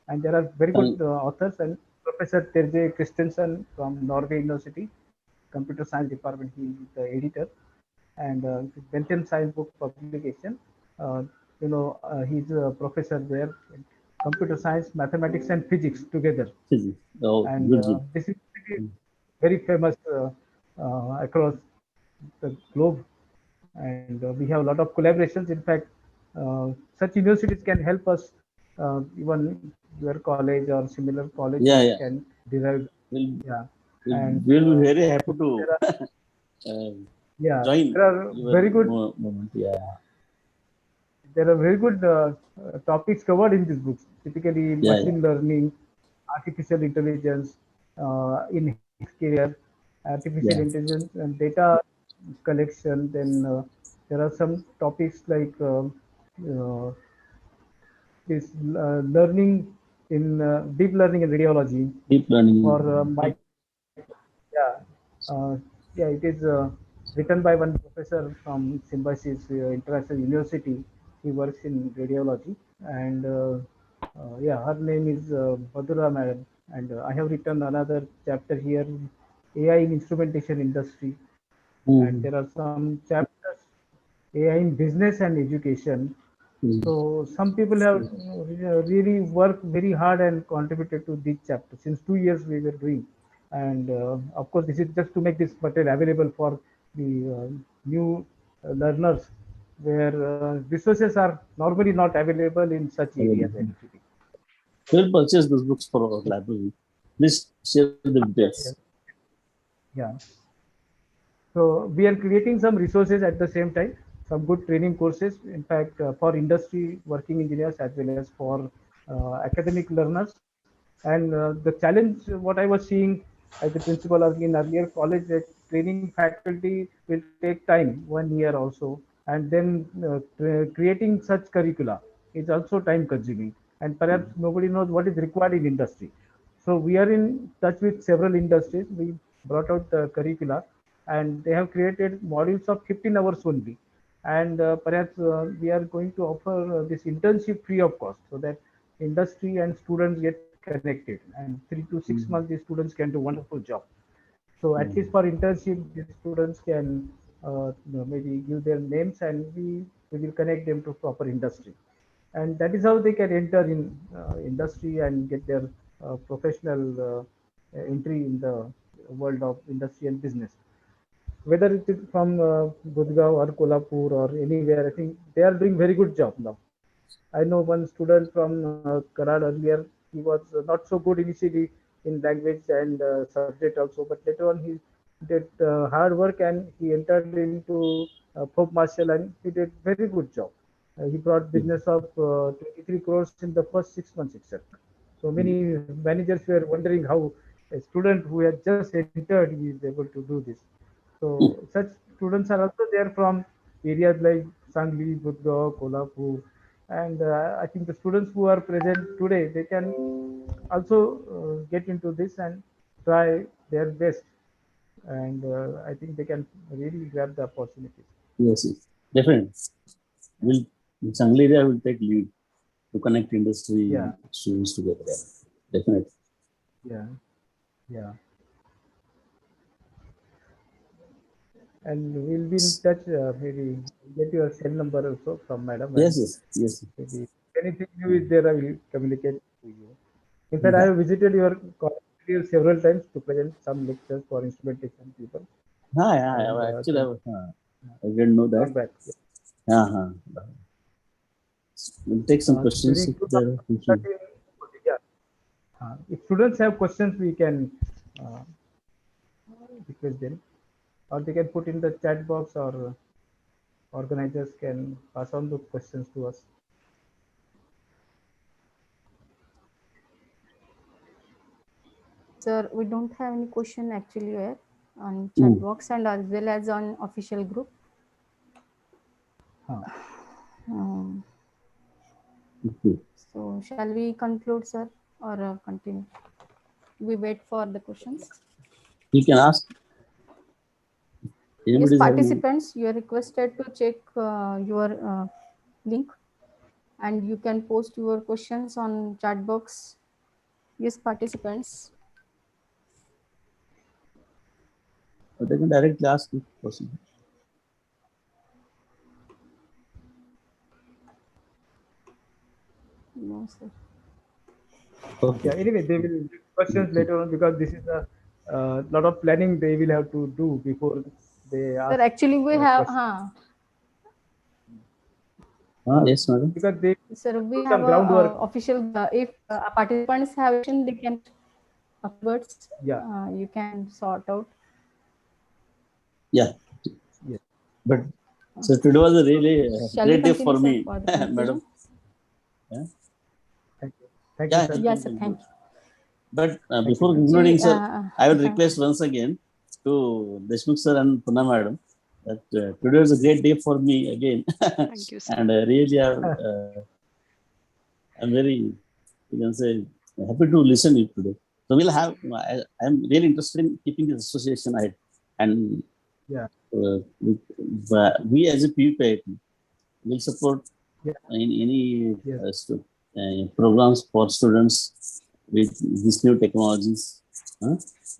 and there are very good Thank, authors, and Professor Terje Christensen from Norway University computer science department, he is the editor, and Bentham Science book publication. uh, he's a professor there in computer science, mathematics, and physics together. physics. Oh, And good, good. this is very famous across the globe, and we have a lot of collaborations. In fact, such universities can help us. Even your college or similar Yeah, colleges yeah. can derive. We'll, Yeah, we'll, and we'll be very happy to there are, uh, yeah, join there are your very good movement. Yeah, topics covered in these books. Typically, yeah, yeah. machine learning, artificial intelligence, in healthcare, artificial intelligence and data collection. Then there are some topics like uh, this learning in deep learning in radiology Deep learning. for yeah, uh, yeah, it is written by one professor from Symbiosis International University. He works in radiology, and yeah, her name is Madhura Madam. And I have written another chapter here, AI in instrumentation industry, and there are some chapters AI in business and education. So some people have really worked very hard and contributed to this chapter. Since 2 years we were doing, and of course this is just to make this material available for the new learners, where resources are normally not available in such areas actually. We'll purchase those books for our library. Please share the details. Yeah. So we are creating some resources at the same time, some good training courses, in fact, for industry working engineers as well as for academic learners. And the challenge, what I was seeing as a principal in earlier college, that training faculty will take time, 1 year also, and then creating such curricula is also time consuming. And perhaps nobody knows what is required in industry. So we are in touch with several industries. We brought out the curricula, and they have created modules of 15 hours only. And perhaps we are going to offer this internship free of cost, so that industry and students get connected. And 3 to 6 months, these students can do wonderful job. So at least for internship, these students can maybe give their names, and we will connect them to proper industry. And that is how they can enter in industry and get their professional entry in the world of industry and business. Whether it is from Gurgaon or Kolhapur or anywhere, I think they are doing very good job now. I know one student from Karad earlier. He was not so good initially in language and subject also, but later on he did hard work and he entered into folk martial and he did very good job. He brought business of 23 crores in the first 6 months itself. So many managers were wondering how a student who had just entered is able to do this. So such students are also there from areas like Sangli, Gurgaon, Kolhapur, and I think the students who are present today, they can also get into this and try their best, and I think they can really grab the opportunities. Yes, yes, definitely. Will in Sangli area will take lead to connect industry Yeah, students together. Definitely. yeah, yeah. And we'll be in touch. Maybe get your cell number also from madam, Yes, and yes, yes. maybe anything new is there, I will communicate to you. In fact, I have visited your college several times to present some lectures for instrumentation people, Hi, hi. and Actually, I didn't know that. long back. Uh-huh. We'll take some questions During if there are. 2013, yeah. If students have questions, we can uh, request them, or they can put in the chat box, or organizers can pass on the questions to us. Sir, we don't have any question actually here on chat box and as well as on official group. Huh. So shall we conclude, sir, or continue? We wait for the questions. You can ask. Yes, Anybody is having. participants, you are requested to check your link, and you can post your questions on chat box. Yes, participants. But they can directly ask if possible. No, sir. Okay. Yeah. Anyway, they will give questions later on, because this is a lot of planning they will have to do before they Sir, ask actually we have, questions, Yes, madam. because they sir, we do have some a groundwork. official. If participants have question, they can afterwards. Yeah. You can sort out. Yeah. Yes. But so today was a really Shall we great day continue, for sir, me, for the madam. conclusion? Yeah. Thank you. Thank you, Yeah, sir. you Yes, can sir. conclude. Thank you. But Thank you, before madam. concluding, Actually, sir, I will request once again to Deshmukh sir and Puna madam that today was a great day for me again. Thank you, sir. And really, I'm very, you can say, happy to listen to you today. So we'll have, I'm really interested in keeping this association ahead. And Yeah. We as a PUPIT will support Yeah. in any Yes. programs for students with these new technologies.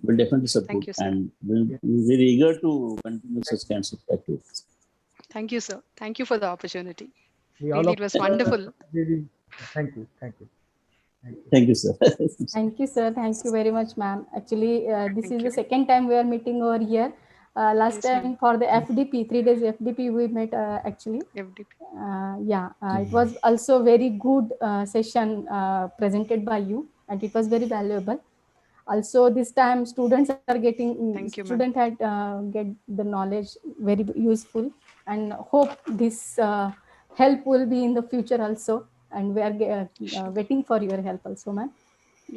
We'll definitely support, Thank you, sir. and we'll Yeah. be very eager to continue such kinds of activities. Thank you, sir. Thank you for the opportunity. We all Really, of it was wonderful. thank you. Thank you. Thank you. Thank you, sir. Thank you, sir. Thank you very much, ma'am. Actually, this Thank is the you. second time we are meeting over here. Last Yes, ma'am. time for the FDP, 3 days FDP, we met actually. FDP. Yeah, it was also very good session presented by you, and it was very valuable. Also, this time students are getting Thank you, student ma'am. had get the knowledge very useful, and hope this help will be in the future also. And we are Sure. waiting for your help also, ma'am.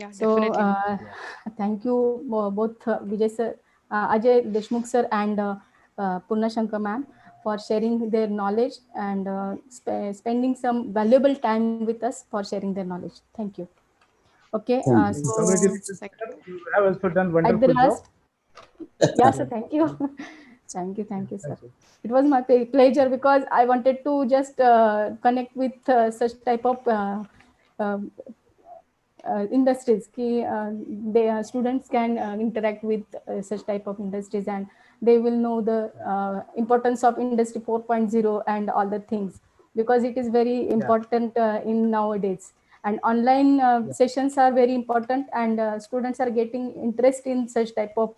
Yeah, So definitely, ma'am. Yeah. thank you both Vijay sir, Ajay Deshmukh sir, and Purna Shankar ma'am for sharing their knowledge and spending some valuable time with us for sharing their knowledge. Thank you. Okay, Thank you. so Congratulations, Thank sir. you. You have also done at the wonderful job. last, yeah, sir, Yeah. thank you. Thank, Thank you, thank sir. you. It was my pleasure because I wanted to just connect with such type of um, industries ki, they students can interact with such type of industries, and they will know the importance of industry 4.0 and all the things, because it is very Yeah. important in nowadays, and online Yeah. sessions are very important, and students are getting interest in such type of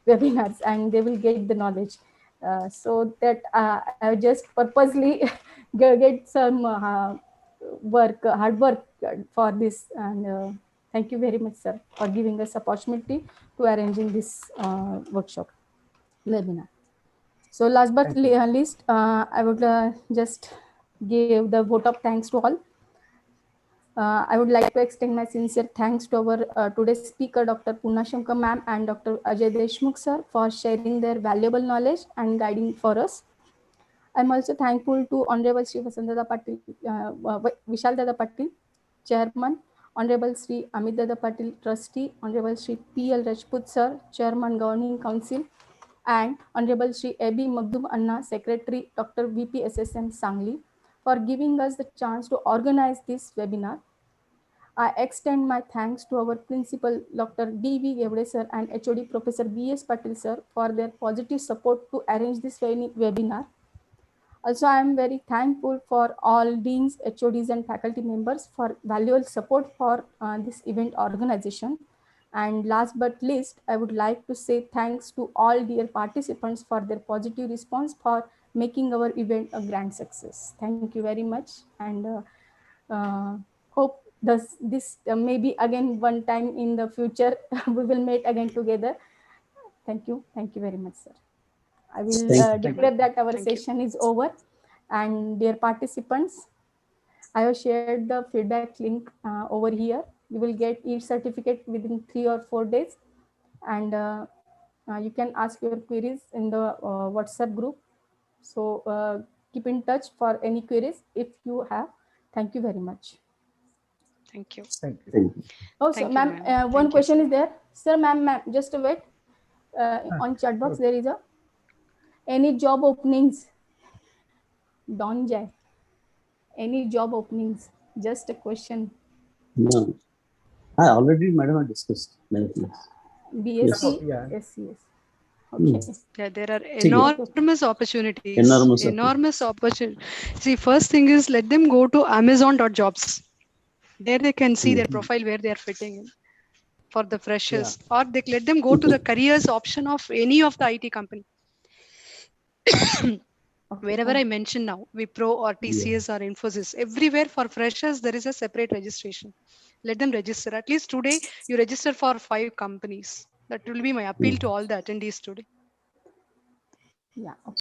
webinars, and they will get the knowledge, so that I just purposely get some work, hard work for this. And thank you very much, sir, for giving us opportunity to arranging this workshop webinar. So last but Thank you. least, I would just give the vote of thanks to all. I would like to extend my sincere thanks to our today's speaker, Dr. Purna Shankar ma'am and Dr. Ajay Deshmukh sir, for sharing their valuable knowledge and guiding for us. I'm also thankful to Honorable Sri Vasantdada Patil, Vishal Dada Patil, Chairman, Honorable Sri Amit Dada Patil, Trustee, Honorable Sri P.L. Rajput Sir, Chairman Governing Council, and Honorable Sri A.B. Magdum Anna, Secretary, Dr. V.P. SSM Sangli, for giving us the chance to organize this webinar. I extend my thanks to our Principal, Dr. D.V. Gevde Sir, and HOD Professor B.S. Patil Sir, for their positive support to arrange this webinar. Also, I am very thankful for all deans, HODs, and faculty members for valuable support for this event organization. And last but least, I would like to say thanks to all dear participants for their positive response for making our event a grand success. Thank you very much, and hope this maybe again one time in the future we will meet again together. Thank you very much, sir. I will Thank you. Thank you, declare ma'am. that our Thank you. session is over. And dear participants, I have shared the feedback link over here. You will get each certificate within 3 or 4 days. And you can ask your queries in the WhatsApp group. So keep in touch for any queries if you have. Thank you very much. Thank you. Thank you. Thank you. Oh, so Thank you, ma'am, ma'am. one Thank you, question sir. is there. Sir, ma'am, just wait. On chat box, Okay. there is a any job openings. Don't jai. Any job openings? Just a question. No, I already, madam, I discussed many things. Yes. BSc, Yeah. SCS. Hmm. Okay. Yeah, there are See, Okay. enormous opportunities. enormous Enormous opportunity. opportunity. See, first thing is let them go to Amazon.jobs. There they can see their Hmm. profile where they are fitting in for the Yeah. freshers, or they let them go to the careers option of any of the IT company. Okay. Wherever I mention now, Wipro or Yeah. TCS or Infosys, everywhere for freshers there is a separate registration. Let them register. At least today you register for 5 companies. That will be my appeal Hmm. to all the attendees today. Yeah. Okay.